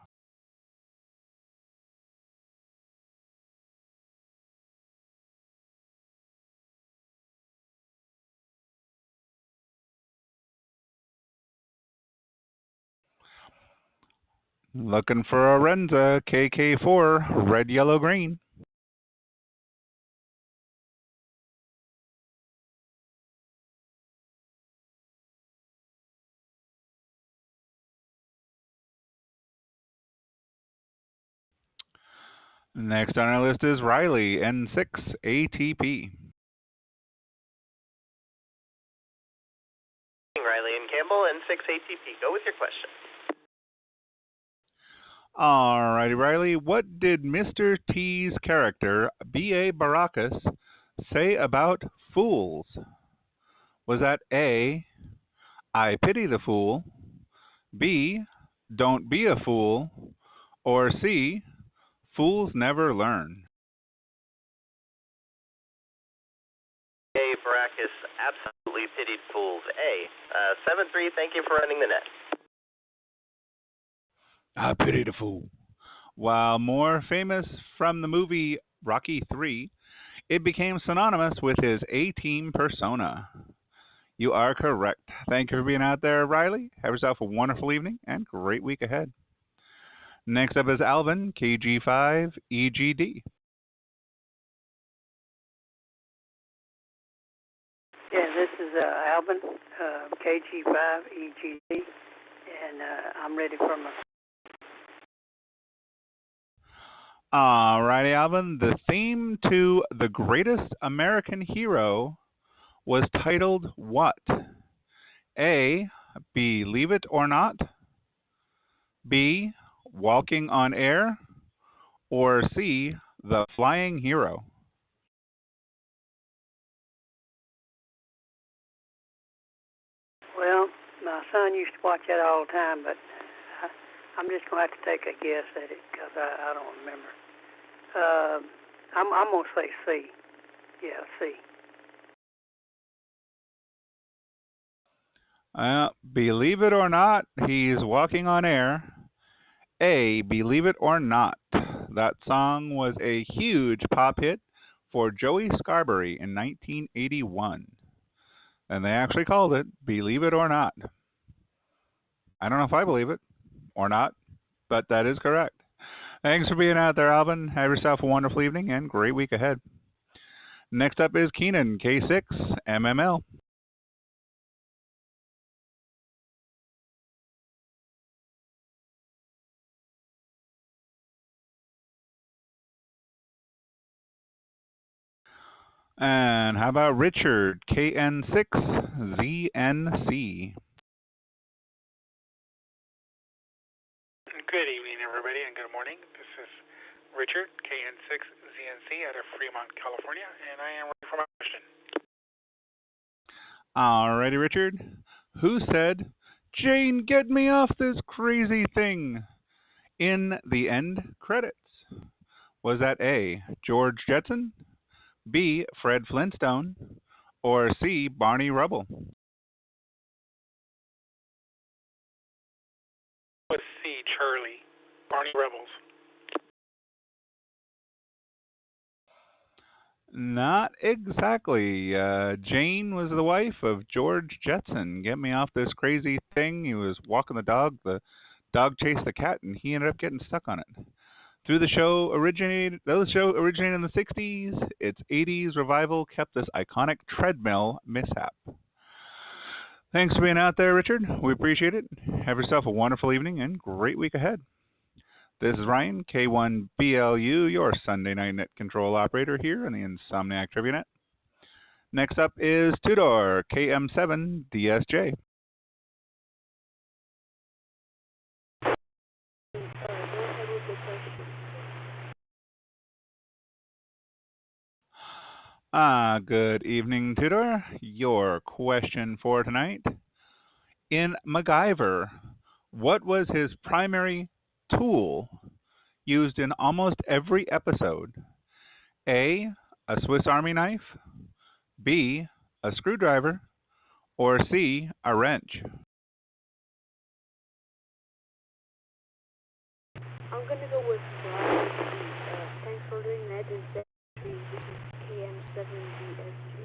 Looking for a Renza, KK4, red, yellow, green. Next on our list is Riley, N6ATP. Riley and Campbell, N6ATP. Go with your question. Alrighty, Riley. What did Mr. T's character, B.A. Baracus, say about fools? Was that A, I pity the fool, B, don't be a fool, or C, fools never learn? A. Baracus absolutely pitied fools. A. 7-3, thank you for running the net. I pity the fool. While more famous from the movie Rocky III, it became synonymous with his A-team persona. You are correct. Thank you for being out there, Riley. Have yourself a wonderful evening and great week ahead. Next up is Alvin, KG5EGD. Yeah, this is Alvin, KG5EGD, and I'm ready for my... Alrighty, Alvin. The theme to The Greatest American Hero was titled what? A, Believe It or Not, B, Walking on Air, or C, The Flying Hero? Well, my son used to watch that all the time, but I'm just going to have to take a guess at it because I don't remember. I'm going to say C. Yeah, C. Believe it or not, he's walking on air. A, Believe It or Not. That song was a huge pop hit for Joey Scarberry in 1981. And they actually called it Believe It or Not. I don't know if I believe it or not, but that is correct. Thanks for being out there, Alvin. Have yourself a wonderful evening and great week ahead. Next up is Keenan, K6, MML. And how about Richard, KN6ZNC? Good evening, everybody, and good morning. This is Richard, KN6ZNC out of Fremont, California, and I am ready for my question. Alrighty, Richard. Who said, "Jane, get me off this crazy thing" in the end credits? Was that A, George Jetson, B, Fred Flintstone, or C, Barney Rubble? Let's see, Charlie. Barney Rebels. Not exactly. Jane was the wife of George Jetson. Get me off this crazy thing. He was walking the dog chased the cat, and he ended up getting stuck on it. Those show originated in the 60s. Its 80s revival kept this iconic treadmill mishap. Thanks for being out there, Richard. We appreciate it. Have yourself a wonderful evening and great week ahead. This is Ryan, K1BLU, your Sunday night net control operator here on the Insomniac Trivia Net. Next up is Tudor, KM7DSJ. Good evening, Tudor. Your question for tonight. In MacGyver, what was his primary tool used in almost every episode? A, a Swiss Army knife, B, a screwdriver, or C, a wrench? I'm going to go with thanks for doing that. This is KM7DSG.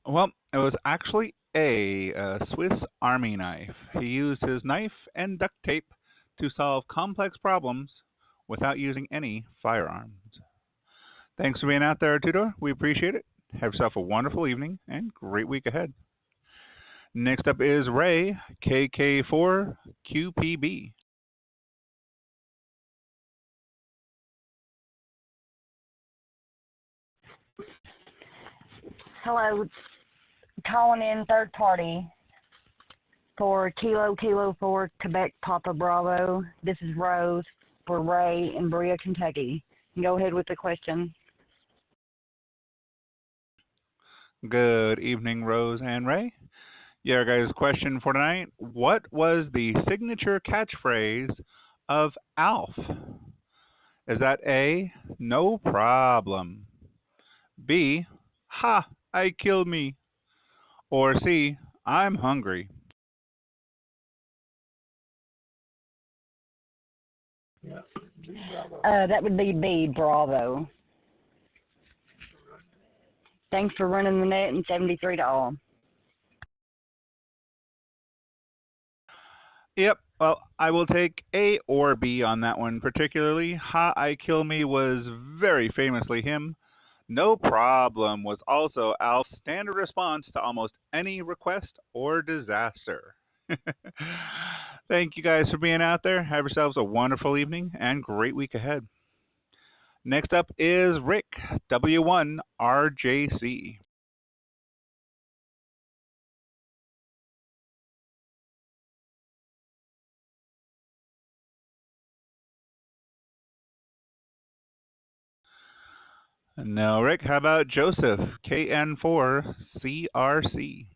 Well, it was actually A, Swiss Army knife. He used his knife and duct tape to solve complex problems without using any firearms. Thanks for being out there, Tudor. We appreciate it. Have yourself a wonderful evening and great week ahead. Next up is Ray, KK4QPB. Hello, calling in third party for Kilo 4 Quebec Papa Bravo. This is Rose for Ray in Berea, Kentucky. Go ahead with the question. Good evening, Rose and Ray. Yeah, guys, question for tonight. What was the signature catchphrase of Alf? Is that A, no problem, B, ha, I killed me, or C, I'm hungry? That would be B, Bravo. Thanks for running the net and 73 to all. Yep, well, I will take A or B on that one particularly. Ha, I kill me was very famously him. No problem was also Alf's standard response to almost any request or disaster. Thank you guys for being out there. Have yourselves a wonderful evening and great week ahead. Next up is Rick, W1RJC. No, Rick, how about Joseph, KN4CRC?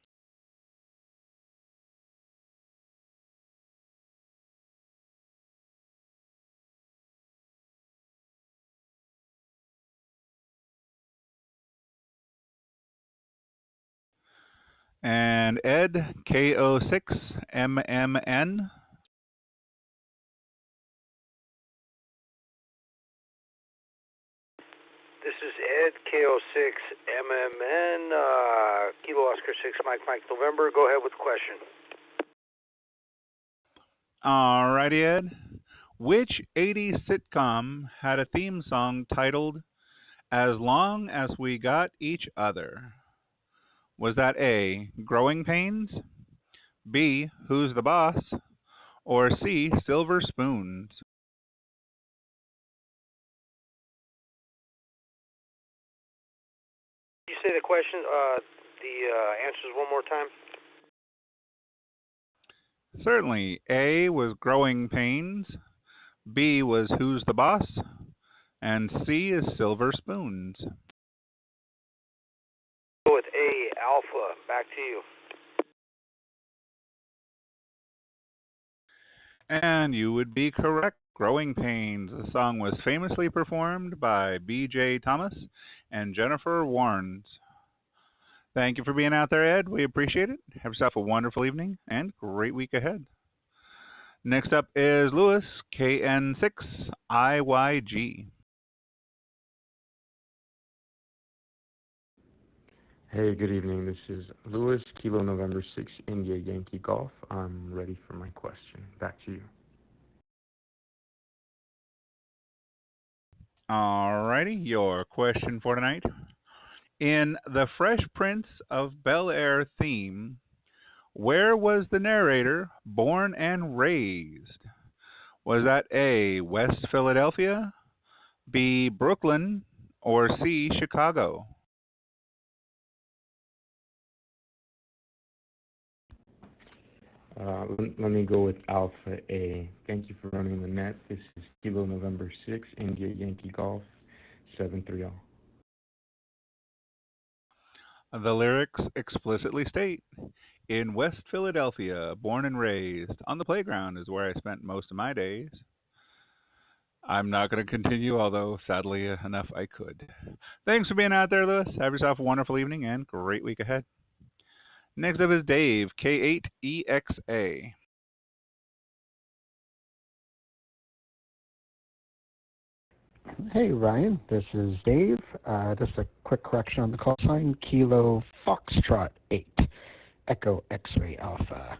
And Ed, K06MMN. This is Ed, K06MMN, Kilo Oscar 6, Mike November. Go ahead with the question. Alrighty, Ed. Which 80s sitcom had a theme song titled As Long as We Got Each Other? Was that A, Growing Pains, B, Who's the Boss, or C, Silver Spoons? You say the question, the answers one more time? Certainly. A was Growing Pains, B was Who's the Boss, and C is Silver Spoons. Go with A, Alpha. Back to you. And you would be correct. Growing Pains. The song was famously performed by B.J. Thomas and Jennifer Warnes. Thank you for being out there, Ed. We appreciate it. Have yourself a wonderful evening and great week ahead. Next up is Lewis, KN6IYG. Hey, good evening. This is Lewis, Kilo November 6, India Yankee Golf. I'm ready for my question. Back to you. Alrighty, your question for tonight. In the Fresh Prince of Bel-Air theme, where was the narrator born and raised? Was that A, West Philadelphia, B, Brooklyn, or C, Chicago? Let me go with Alpha A. Thank you for running the net. This is Kilo November 6, India Yankee Golf, 7-3 all. The lyrics explicitly state, in West Philadelphia, born and raised, on the playground is where I spent most of my days. I'm not going to continue, although sadly enough I could. Thanks for being out there, Lewis. Have yourself a wonderful evening and great week ahead. Next up is Dave, K8EXA. Hey, Ryan. This is Dave. Just a quick correction on the call sign. Kilo Foxtrot 8, Echo X-Ray Alpha.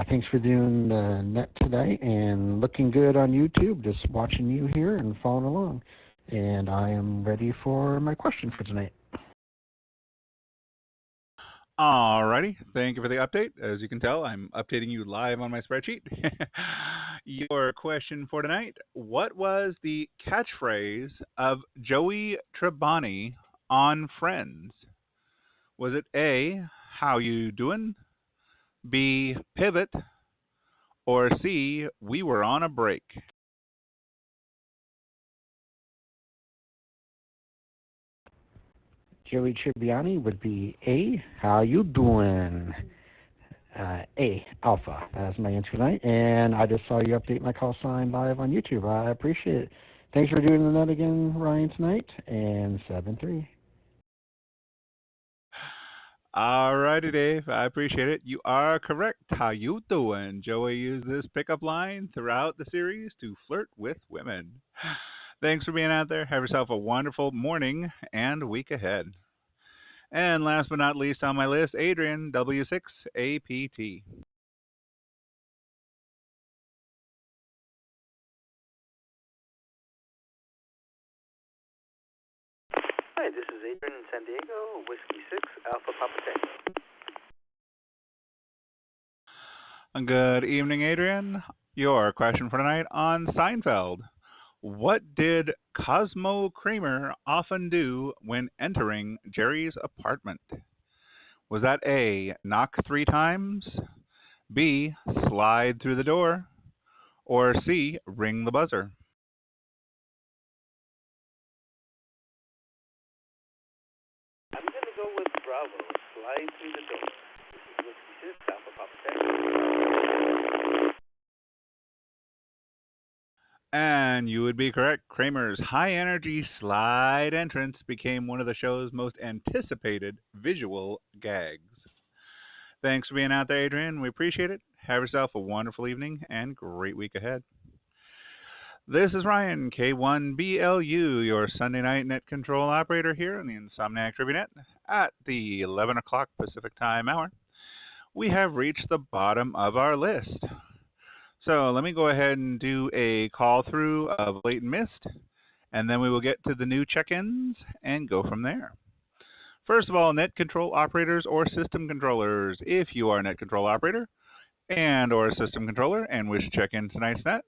Thanks for doing the net today and looking good on YouTube. Just watching you here and following along. And I am ready for my question for tonight. Alrighty, thank you for the update. As you can tell, I'm updating you live on my spreadsheet. Your question for tonight, what was the catchphrase of Joey Tribbiani on Friends? Was it A, how you doing, B, pivot, or C, we were on a break? Joey Tribbiani would be A, how you doing? A, Alpha. That's my answer tonight. And I just saw you update my call sign live on YouTube. I appreciate it. Thanks for doing the net again, Ryan, tonight. And 7-3. Alrighty, Dave. I appreciate it. You are correct. How you doing? Joey used this pickup line throughout the series to flirt with women. Thanks for being out there. Have yourself a wonderful morning and week ahead. And last but not least on my list, Adrian, W6APT. Hi, this is Adrian in San Diego, Whiskey 6, Alpha Papa Tango. Good evening, Adrian. Your question for tonight on Seinfeld. What did Cosmo Kramer often do when entering Jerry's apartment? Was that A, knock 3 times, B, slide through the door, or C, ring the buzzer? I'm going to go with Bravo, slide through the door. This is Whiskey 6, Alpha Papa Tango. And you would be correct. Kramer's high-energy slide entrance became one of the show's most anticipated visual gags. Thanks for being out there, Adrian. We appreciate it. Have yourself a wonderful evening and great week ahead. This is Ryan, K1BLU, your Sunday night net control operator here on the Insomniac TriviaNet at the 11 o'clock Pacific Time hour. We have reached the bottom of our list. So let me go ahead and do a call through of late and missed, and then we will get to the new check-ins and go from there. First of all, net control operators or system controllers. If you are a net control operator and or a system controller and wish to check in tonight's net,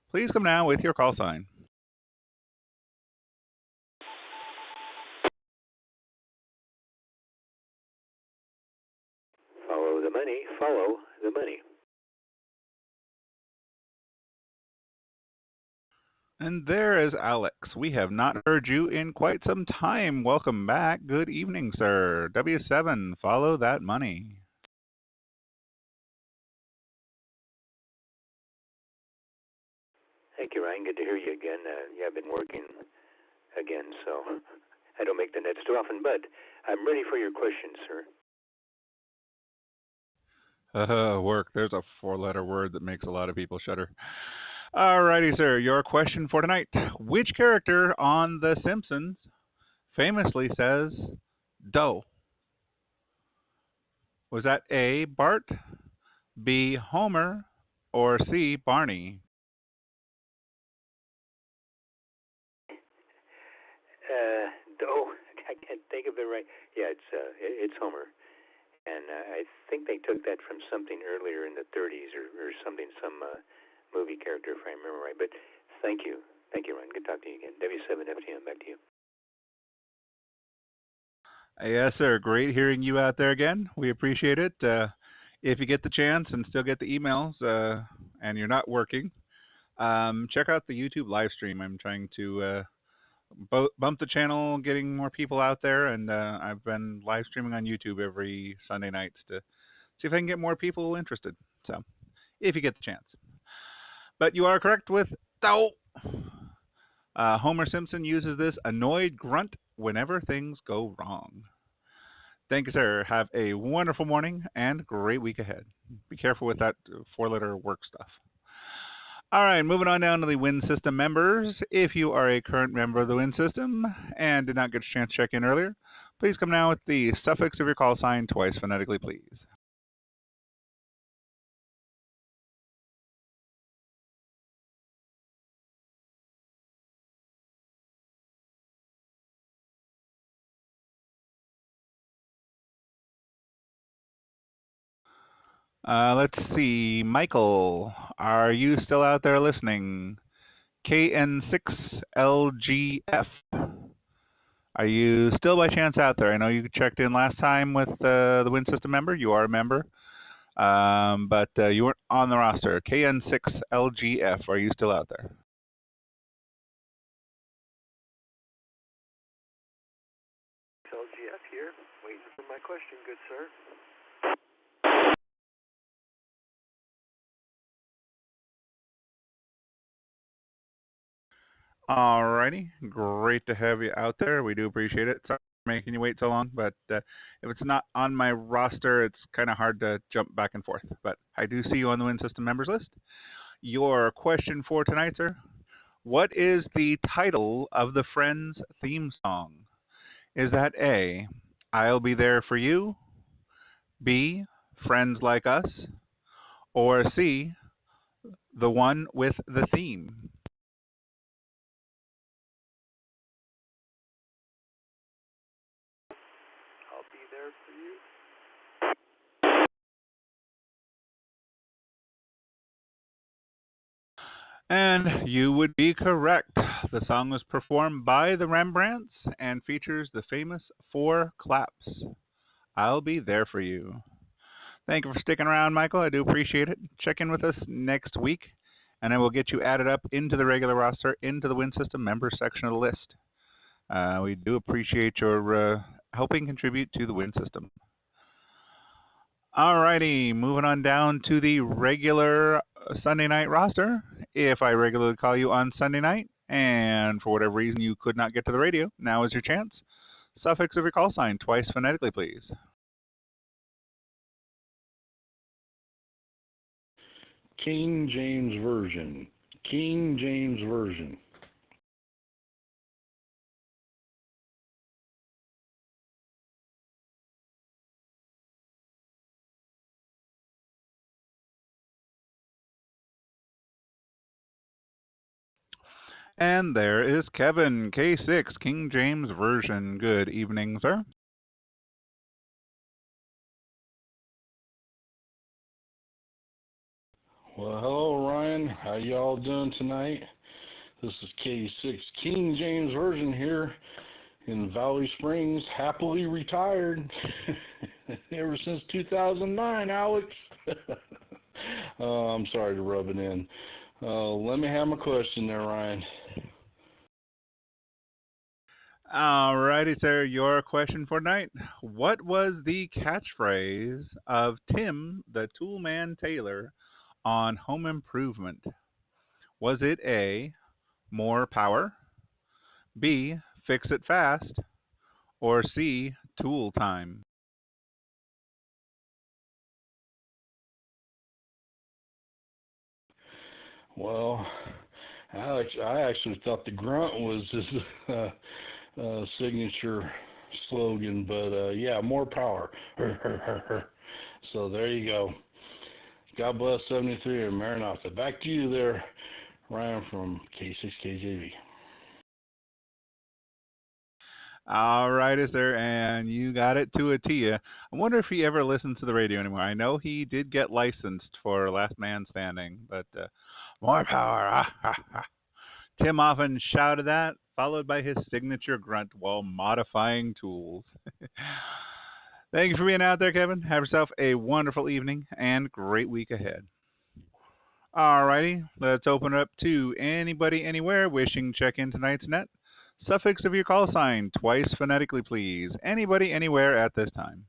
please come now with your call sign. Follow the money, follow the money. And there is Alex. We have not heard you in quite some time. Welcome back. Good evening, sir. W7, follow that money. Thank you, Ryan. Good to hear you again. I've been working again, so I don't make the nets too often, but I'm ready for your questions, sir. Work. There's a four-letter word that makes a lot of people shudder. Alrighty, sir. Your question for tonight. Which character on The Simpsons famously says, "Doe"? Was that A, Bart, B, Homer, or C, Barney? Doe. I can't think of it right. Yeah, it's Homer. And I think they took that from something earlier in the 30s or something, some movie character, if I remember right. But thank you. Thank you, Ryan. Good talking to you again. W7FTM, back to you. Yes, sir. Great hearing you out there again. We appreciate it. If you get the chance and still get the emails and you're not working, check out the YouTube live stream. I'm trying to bump the channel, getting more people out there, and I've been live streaming on YouTube every Sunday nights to see if I can get more people interested. So, if you get the chance. But you are correct with Doe. Homer Simpson uses this annoyed grunt whenever things go wrong. Thank you, sir. Have a wonderful morning and great week ahead. Be careful with that four-letter work stuff. All right, moving on down to the WIN system members. If you are a current member of the WIN system and did not get a chance to check in earlier, please come now with the suffix of your call sign twice phonetically, please. Let's see. Michael, are you still out there listening? KN6LGF. Are you still by chance out there? I know you checked in last time with the WIN system member. You are a member. But you weren't on the roster. KN6LGF. Are you still out there? LGF here. Waiting for my question, good sir. Alrighty, great to have you out there. We do appreciate it. Sorry for making you wait so long, but if it's not on my roster, it's kind of hard to jump back and forth. But I do see you on the WIN system members list. Your question for tonight, sir. What is the title of the Friends theme song? Is that A, I'll Be There For You, B, Friends Like Us, or C, the one with the theme? And you would be correct. The song was performed by the Rembrandts and features the famous 4 claps. I'll be there for you. Thank you for sticking around, Michael. I do appreciate it. Check in with us next week, and I will get you added up into the regular roster, into the WIN system members section of the list. We do appreciate your helping contribute to the WIN system. Alrighty, moving on down to the regular Sunday night roster. If I regularly call you on Sunday night, and for whatever reason you could not get to the radio, now is your chance. Suffix of your call sign twice phonetically, please. King James Version. King James Version. And there is Kevin, K6, King James Version. Good evening, sir. Well, hello, Ryan. How y'all doing tonight? This is K6 King James Version here in Valley Springs, happily retired ever since 2009, Alex. I'm sorry to rub it in. Let me have my question there, Ryan. Alrighty, sir. Your question for tonight. What was the catchphrase of Tim the Toolman Taylor on Home Improvement? Was it A, more power, B, fix it fast, or C, tool time? Well, Alex, I actually thought the grunt was his signature slogan, but yeah, more power. So there you go. God bless 73 and Maranatha. Back to you there, Ryan from K6KJV. All right, sir, and you got it to a T. I wonder if he ever listens to the radio anymore. I know he did get licensed for Last Man Standing, but more power. Tim often shouted that, followed by his signature grunt while modifying tools. Thank you for being out there, Kevin. Have yourself a wonderful evening and great week ahead. Alrighty, let's open it up to anybody, anywhere wishing to check in tonight's net. Suffix of your call sign, twice phonetically, please. Anybody, anywhere at this time.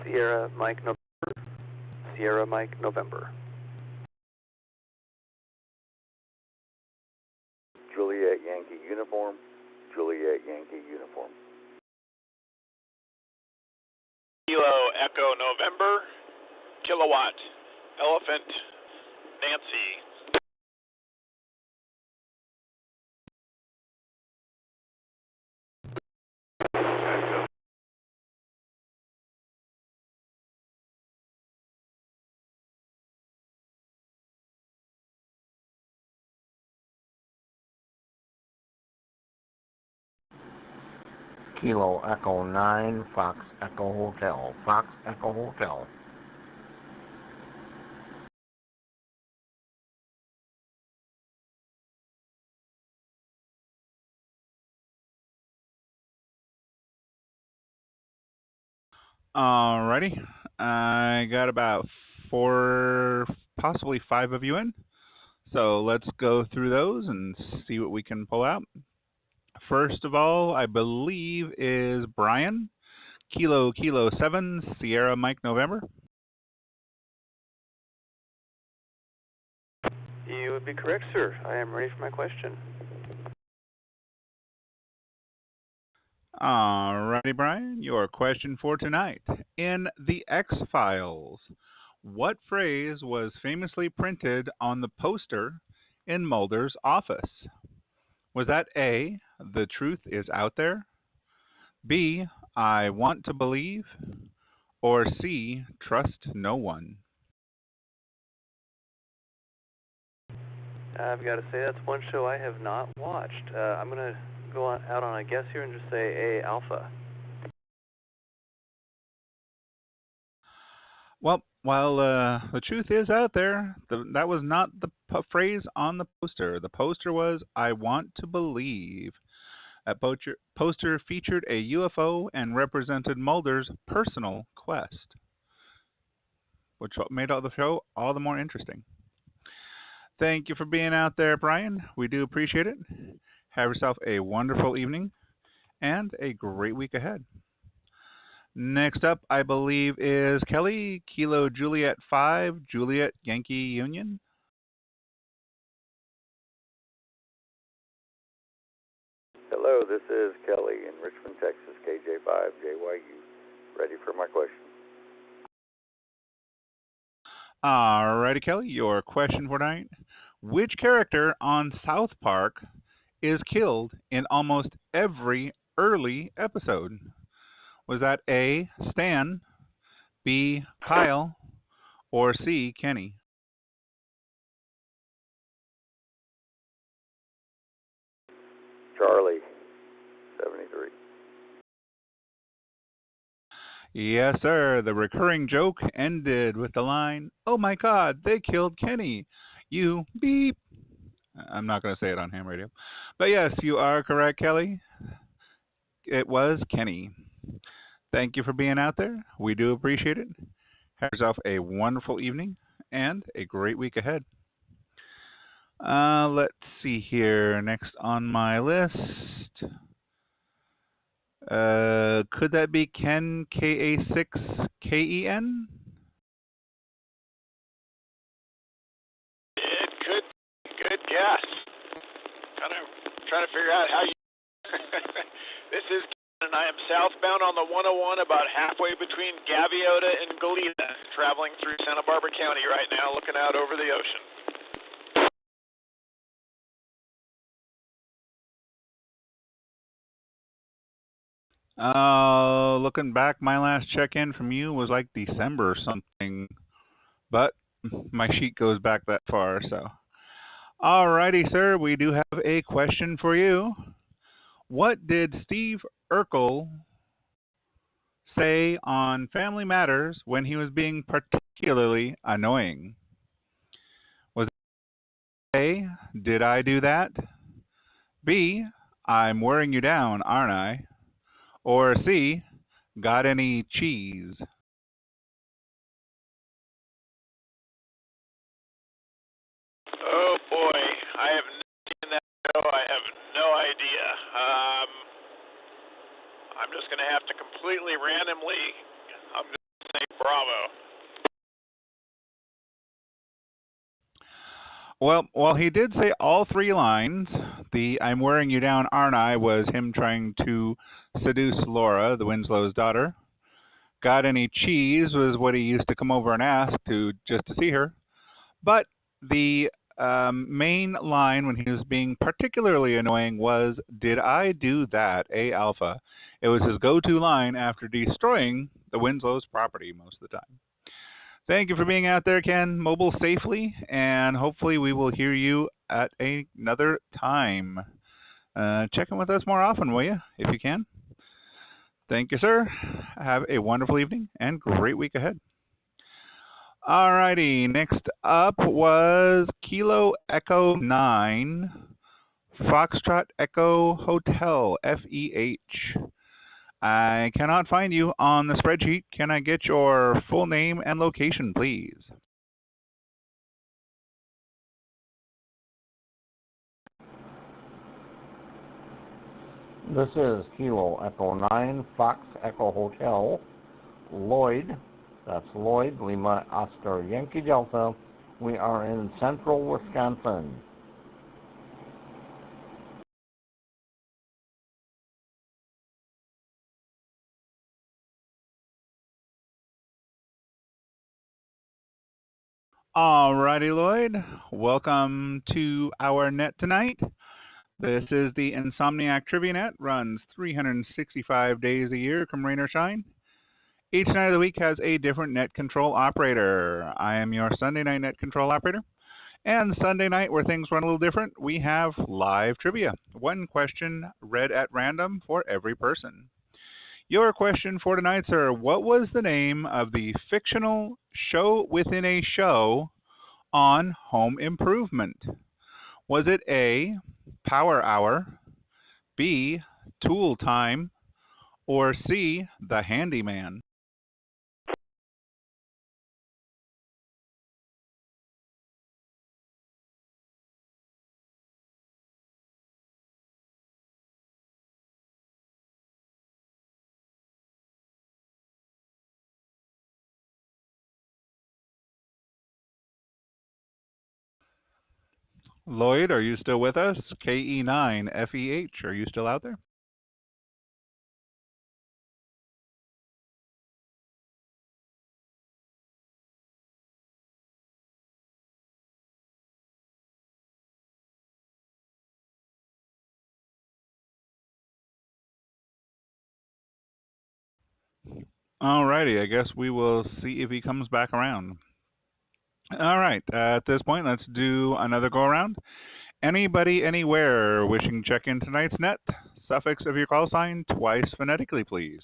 Sierra Mike November. Sierra Mike November. Juliet Yankee Uniform. Juliet Yankee Uniform. Kilo Echo November. Kilowatt Elephant Nancy. Kilo Echo 9, Fox Echo Hotel. Fox Echo Hotel. Alrighty, I got about 4, possibly 5 of you in. So let's go through those and see what we can pull out. First of all, I believe is Brian, Kilo 7, Sierra Mike November. You would be correct, sir. I am ready for my question. Alrighty, Brian, your question for tonight. In The X-Files, what phrase was famously printed on the poster in Mulder's office? Was that A, the truth is out there, B, I want to believe, or C, trust no one? I've got to say that's one show I have not watched. I'm going to go out on a guess here and just say A, Alpha. Well, while the truth is out there, that was not the phrase on the poster. The poster was, I want to believe. That poster featured a UFO and represented Mulder's personal quest, which made the show all the more interesting. Thank you for being out there, Brian. We do appreciate it. Have yourself a wonderful evening and a great week ahead. Next up, I believe, is Kelly, Kilo Juliet 5, Juliet Yankee Union. Hello, this is Kelly in Richmond, Texas, KJ5JYU. Ready my question. Alrighty, Kelly, your question for tonight. Which character on South Park is killed in almost every early episode? Was that A, Stan, B, Kyle, or C, Kenny? Charlie, 73. Yes, sir. The recurring joke ended with the line, "Oh my God, they killed Kenny. You beep." I'm not going to say it on ham radio. But yes, you are correct, Kelly. It was Kenny. Thank you for being out there. We do appreciate it. Have yourself a wonderful evening and a great week ahead. Let's see here. Next on my list. Could that be Ken, KA6KEN? It could. Good guess. Kind of trying to figure out how you. This is Ken, and I am southbound on the 101, about halfway between Gaviota and Goleta, traveling through Santa Barbara County right now, looking out over the ocean. Looking back, my last check-in from you was like December or something, but my sheet goes back that far, so. Alrighty, sir, we do have a question for you. What did Steve Urkel say on Family Matters when he was being particularly annoying? Was it A, did I do that? B, I'm wearing you down, aren't I? Or C, got any cheese? Oh boy, I have not seen that show. I have no idea. I'm just going to have to completely randomly. I'm going to say Bravo. Well, he did say all three lines. The "I'm wearing you down, aren't I" was him trying to seduce Laura, the Winslow's daughter. Got any cheese was what he used to come over and ask just to see her. But the main line when he was being particularly annoying was, "Did I do that, A Alpha?" It was his go-to line after destroying the Winslow's property most of the time. Thank you for being out there, Ken. Mobile safely, and hopefully we will hear you at another time. Check in with us more often, will you, if you can? Thank you, sir. Have a wonderful evening and great week ahead. Alrighty, next up was Kilo Echo 9, Foxtrot Echo Hotel, FEH. I cannot find you on the spreadsheet. Can I get your full name and location, please? This is Kilo Echo 9, Fox Echo Hotel, Lloyd. That's Lloyd, Lima, Oscar, Yankee Delta. We are in central Wisconsin. Alrighty, Lloyd. Welcome to our net tonight. This is the Insomniac Trivia Net. Runs 365 days a year, come rain or shine. Each night of the week has a different net control operator. I am your Sunday night net control operator. And Sunday night, where things run a little different, we have live trivia. One question read at random for every person. Your question for tonight, sir. What was the name of the fictional show within a show on Home Improvement? Was it A, Power Hour, B, Tool Time, or C, The Handyman? Lloyd, are you still with us? KE9FEH, are you still out there? Alrighty, I guess we will see if he comes back around. All right, at this point, let's do another go around. Anybody, anywhere wishing to check in tonight's net? Suffix of your call sign twice phonetically, please.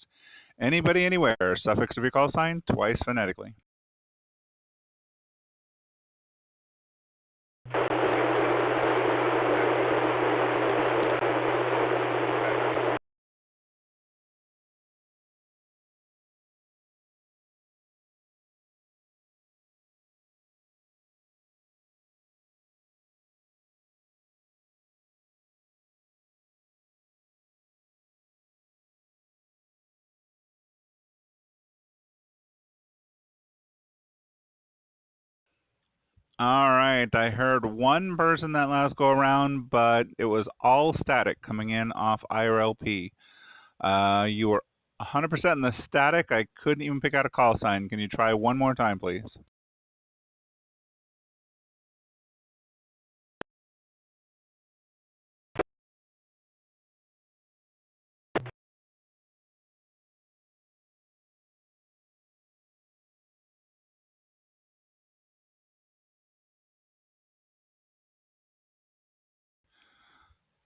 Anybody, anywhere, suffix of your call sign twice phonetically. All right, I heard one person that last go around, but it was all static coming in off IRLP. You were 100% in the static. I couldn't even pick out a call sign. Can you try one more time, please?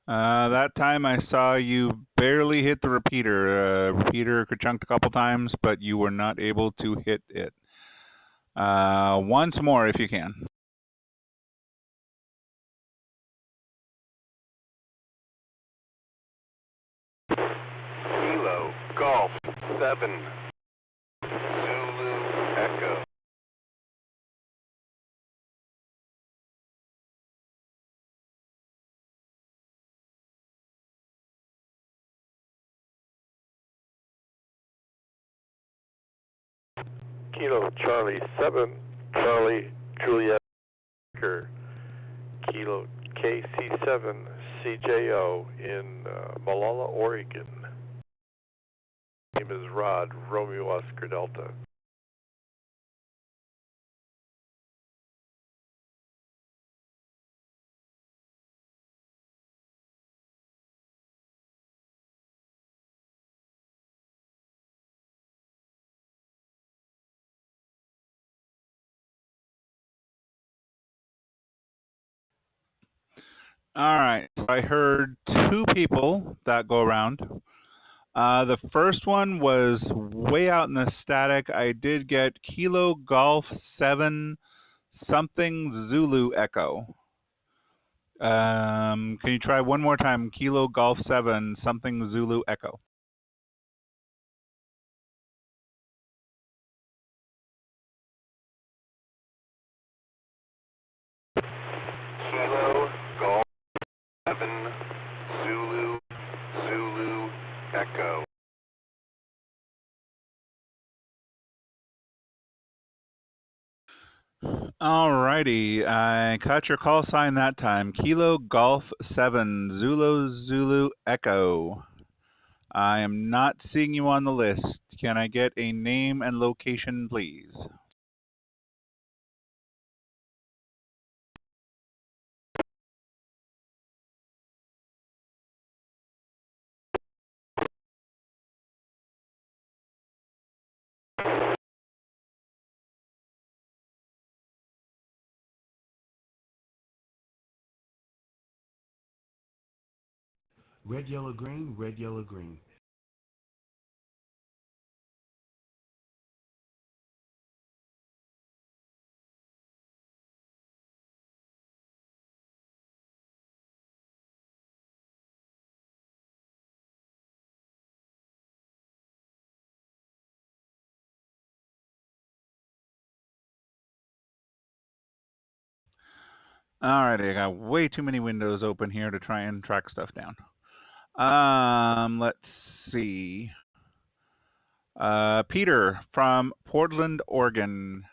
That time I saw you barely hit the repeater. Repeater chunked a couple times, but you were not able to hit it. Once more if you can. Kilo, Golf, 7, Zulu, Echo. Kilo, Charlie, 7, Charlie, Juliet, Baker. Kilo, KC7, CJO in Malala, Oregon. Name is Rod, Romeo Oscar Delta. All right, so I heard two people that go around. The first one was way out in the static. I did get Kilo Golf 7 something Zulu Echo. Can you try one more time? Kilo Golf 7 something Zulu Echo. Kilo, Golf, 7, Zulu, Zulu, Echo. Alrighty, I caught your call sign that time. Kilo Golf 7 Zulu Zulu Echo. I am not seeing you on the list. Can I get a name and location, please? Red, yellow, green, red, yellow, green. Alrighty, I got way too many windows open here to try and track stuff down. Let's see. Peter from Portland, Oregon.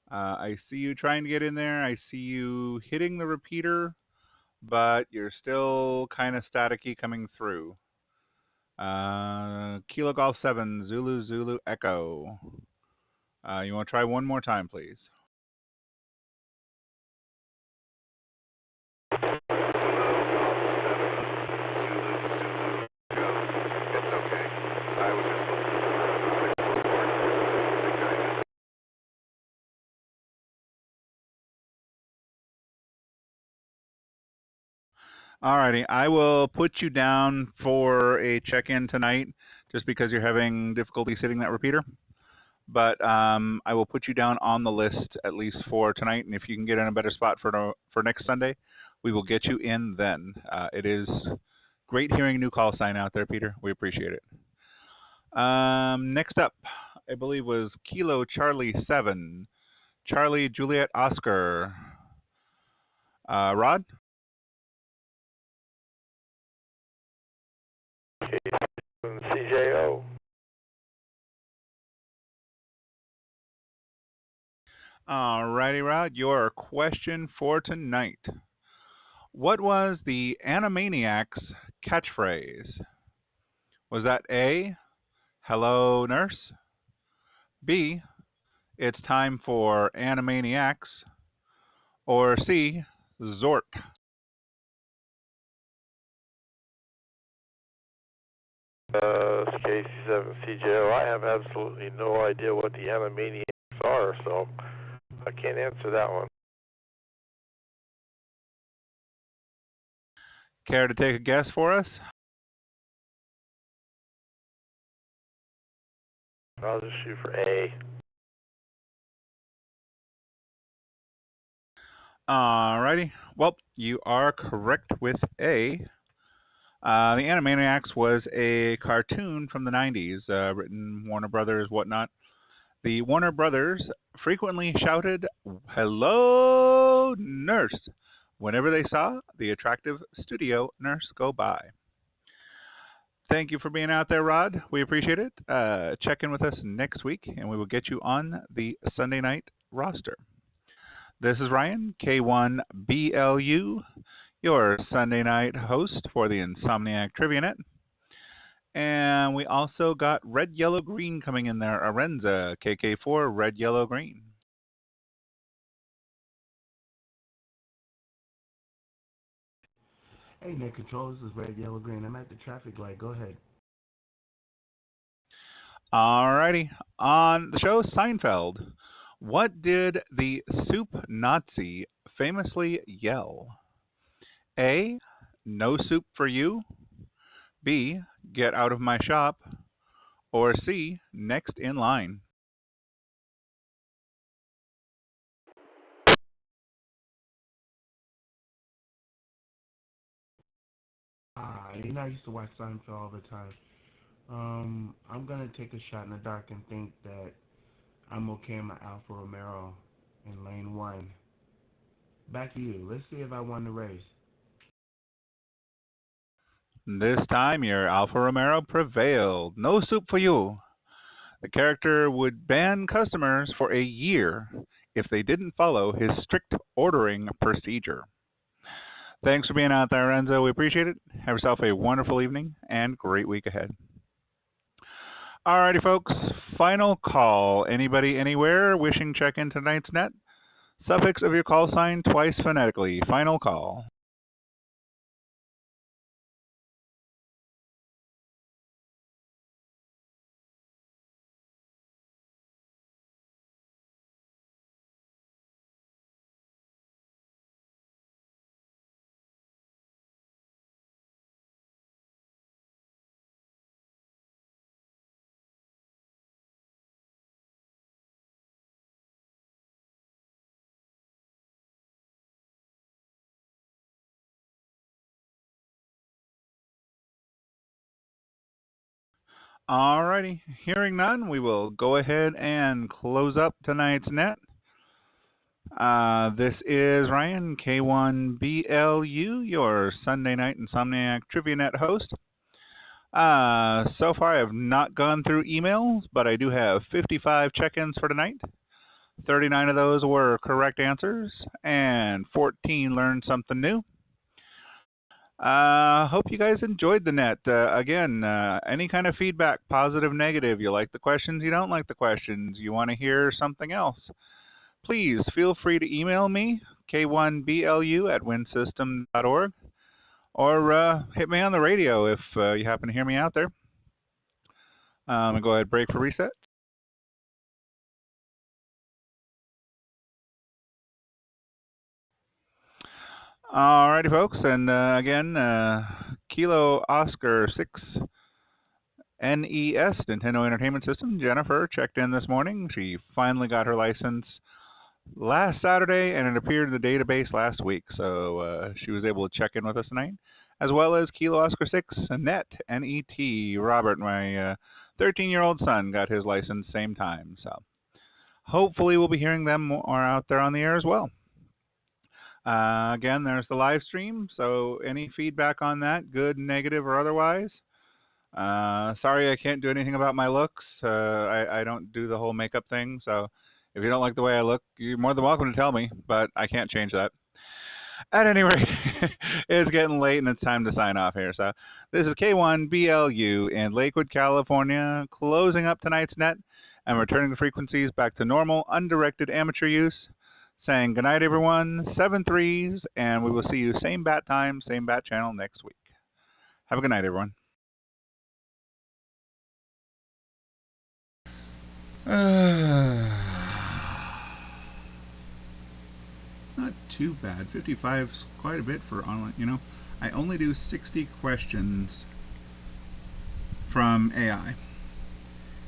I see you trying to get in there. I see you hitting the repeater, but you're still kind of staticky coming through. Kilo Golf 7, Zulu Zulu Echo. You want to try one more time, please? Alrighty, I will put you down for a check-in tonight, just because you're having difficulty sitting that repeater. But I will put you down on the list at least for tonight, and if you can get in a better spot for next Sunday, we will get you in then. It is great hearing a new call sign out there, Peter. We appreciate it. Next up, I believe was Kilo Charlie 7, Charlie Juliet Oscar. Rod? CJO. Alrighty, Rod. Your question for tonight. What was the Animaniacs catchphrase? Was that A, hello nurse? B, it's time for Animaniacs? Or C, Zort? K7CJO. I have absolutely no idea what the Animaniacs are, so I can't answer that one. Care to take a guess for us? I'll just shoot for A. Alrighty. Well, you are correct with A. The Animaniacs was a cartoon from the 90s, written Warner Brothers, whatnot. The Warner Brothers frequently shouted, "Hello, nurse," whenever they saw the attractive studio nurse go by. Thank you for being out there, Rod. We appreciate it. Check in with us next week, and we will get you on the Sunday night roster. This is Ryan, K1BLU, your Sunday night host for the Insomniac Trivia Net. And we also got Red, Yellow, Green coming in there. Arenza, KK4, Red, Yellow, Green. Hey, Net Control, this is Red, Yellow, Green. I'm at the traffic light. Go ahead. Alrighty. On the show Seinfeld, what did the soup Nazi famously yell? A, no soup for you. B, get out of my shop. Or C, next in line. I used to watch Seinfeld all the time. I'm going to take a shot in the dark and think that I'm okay in my Alfa Romero in lane 1. Back to you. Let's see if I won the race. This time, your Alfa Romero prevailed. No soup for you. The character would ban customers for a year if they didn't follow his strict ordering procedure. Thanks for being out there, Renzo. We appreciate it. Have yourself a wonderful evening and great week ahead. Alrighty, folks. Final call. Anybody, anywhere, wishing check in tonight's net? Suffix of your call sign twice phonetically. Final call. Alrighty, hearing none, we will go ahead and close up tonight's net. This is Ryan, K1BLU, your Sunday night Insomniac Trivia Net host. So far I have not gone through emails, but I do have 55 check-ins for tonight. 39 of those were correct answers, and 14 learned something new. Hope you guys enjoyed the net. Again, any kind of feedback, positive, negative. You like the questions, you don't like the questions, you want to hear something else, please feel free to email me, k1blu@winsystem.org, or hit me on the radio if you happen to hear me out there. Go ahead, break for reset. Alrighty, folks, and again, Kilo Oscar 6 NES, Nintendo Entertainment System. Jennifer checked in this morning. She finally got her license last Saturday, and it appeared in the database last week, so she was able to check in with us tonight, as well as Kilo Oscar 6 Net, N-E-T. Robert, my 13-year-old son, got his license same time, so hopefully we'll be hearing them more out there on the air as well. Again, there's the live stream, so any feedback on that, good, negative, or otherwise? Sorry I can't do anything about my looks. I don't do the whole makeup thing, so if you don't like the way I look, you're more than welcome to tell me, but I can't change that. At any rate, it's getting late and it's time to sign off here. So this is K1BLU in Lakewood, California, closing up tonight's net and returning the frequencies back to normal, undirected amateur use. Saying goodnight, everyone, 7-3s, and we will see you same bat time, same bat channel next week. Have a good night, everyone. Not too bad. 55's quite a bit for online. You know, I only do 60 questions from AI.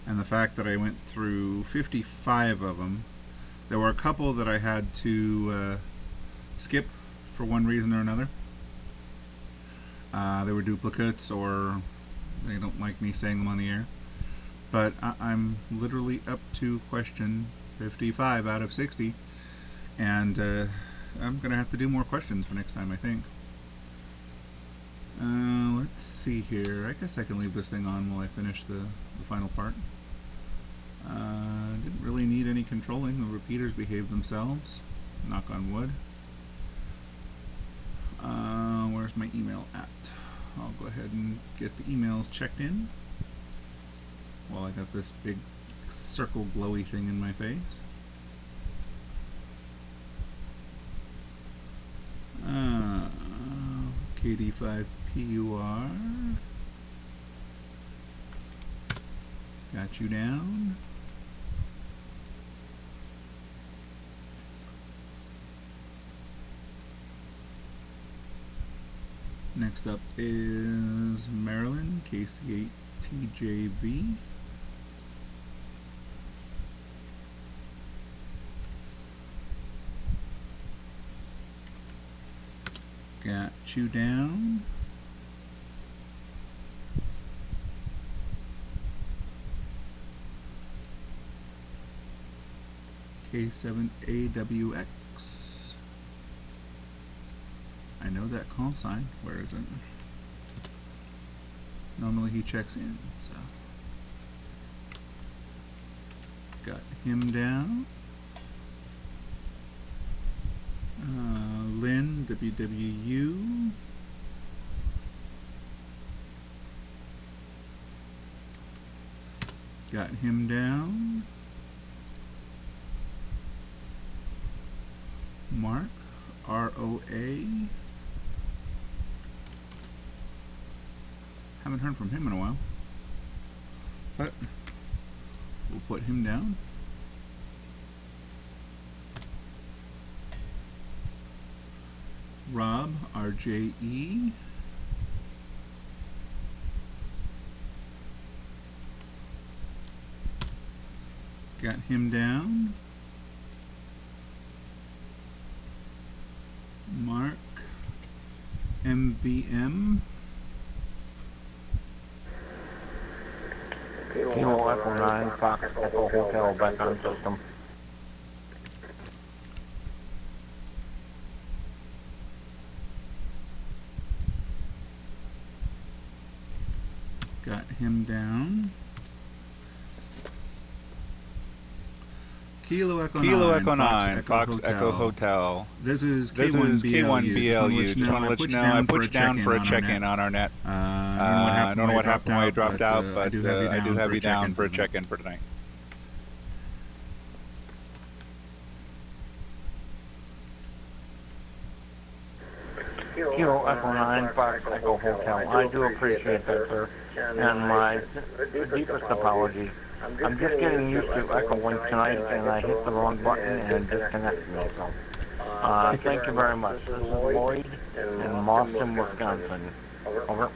And the fact that I went through 55 of them, there were a couple that I had to skip for one reason or another. They were duplicates, or they don't like me saying them on the air. But I'm literally up to question 55 out of 60, and I'm going to have to do more questions for next time, I think. Let's see here. I guess I can leave this thing on while I finish the final part. Didn't really need any controlling. The repeaters behaved themselves. Knock on wood. Where's my email at? I'll go ahead and get the emails checked in while I got this big circle glowy thing in my face. KD5PUR. Got you down. Next up is Maryland, KC8TJV. Got you down. K7AWX. I know that call sign. Where is it? Normally he checks in, so. Got him down. Lynn, WWU. Got him down. Mark, ROA. Haven't heard from him in a while, but we'll put him down. Rob, RJE. Got him down. Mark, MVM. Kilo Echo 9, Fox Echo Hotel, back on system. Got him down. Kilo Echo 9, Fox Echo Hotel. This is K1BLU. Just want to let you know I put you down for a check-in on our net. I don't know what happened when I dropped out, but I do have you down for a check-in for tonight. Kilo Echo 9, Fox Echo Hotel. I do appreciate that, sir. And my deepest apologies. I'm just getting used to echoing tonight, and I hit the wrong button and it disconnected me. So Thank you very much. This is Lloyd in Mauston, Wisconsin. Over.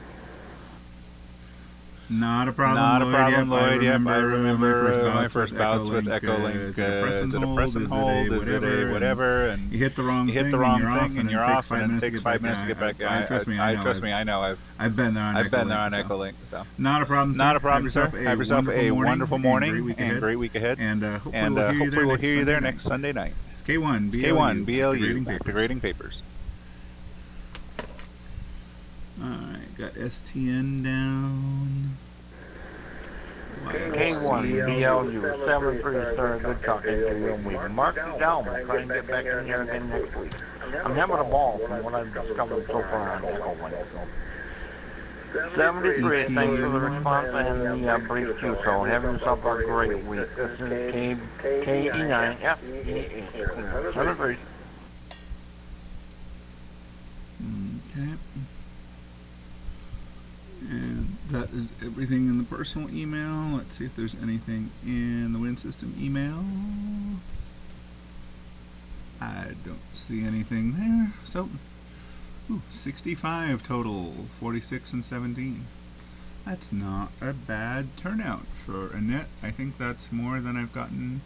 Not a problem, Lloyd. Yep, I remember my first bouts with Echolink. Is it a press and hold? Is it a whatever? And you hit the wrong thing and you're off, and it takes 5 minutes to get back. Trust me, I know. I've been there on Echolink. So. Not a problem, sir. Have yourself a wonderful morning and great week ahead. And hopefully we'll hear you there next Sunday night. It's K1BLU, Activating Papers. Alright, got STN down. K1BLU, 7-3, sir. Good talking to you. We mark it down. We'll try and get back in here again next week. I'm having a ball from what I've discovered so far on Echo One. 73, thanks for the response and the brief too. So have yourself a great week. This is K9FE8. 73. Okay. And that is everything in the personal email. Let's see if there's anything in the Wind System email. I don't see anything there. So, 65 total, 46 and 17. That's not a bad turnout for a net. I think that's more than I've gotten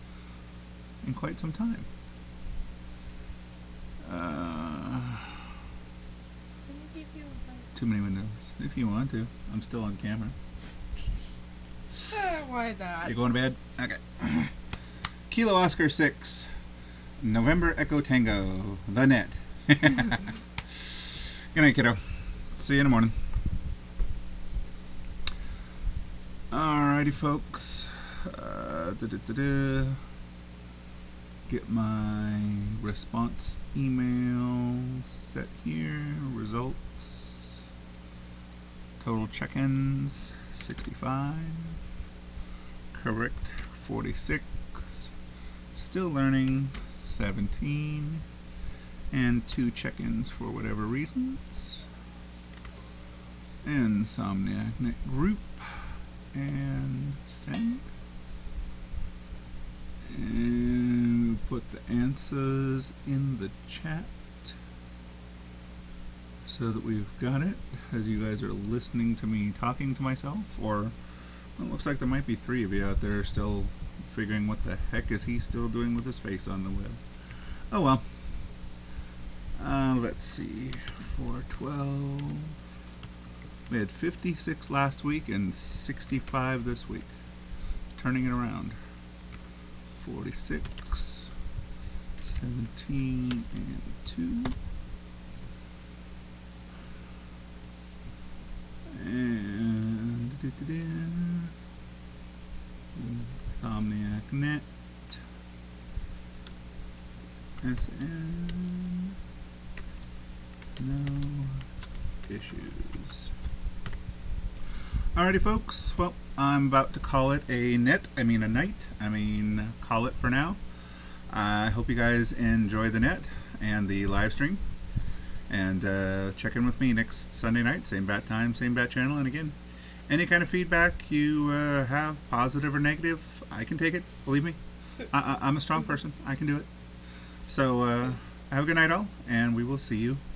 in quite some time. Too many windows. If you want to. I'm still on camera. Why not? You're going to bed? Okay. Kilo Oscar 6. November Echo Tango. The net. Good night, kiddo. See you in the morning. Alrighty, folks. Get my response email set here. Results. Total check-ins 65, correct 46, still learning 17, and 2 check-ins for whatever reasons. Insomniac net group and send. And we'll put the answers in the chat so that we've got it, as you guys are listening to me talking to myself, or well, it looks like there might be 3 of you out there still figuring what the heck is he still doing with his face on the web. Oh well. Let's see, 412. We had 56 last week and 65 this week. Turning it around. 46, 17, and 2. And Insomniac net SN, no issues. Alrighty, folks, well, I'm about to call it a night, call it for now. I hope you guys enjoy the net and the live stream. And check in with me next Sunday night, same bat time, same bat channel. And again, any kind of feedback you have, positive or negative, I can take it. Believe me, I'm a strong person. I can do it. So have a good night all, and we will see you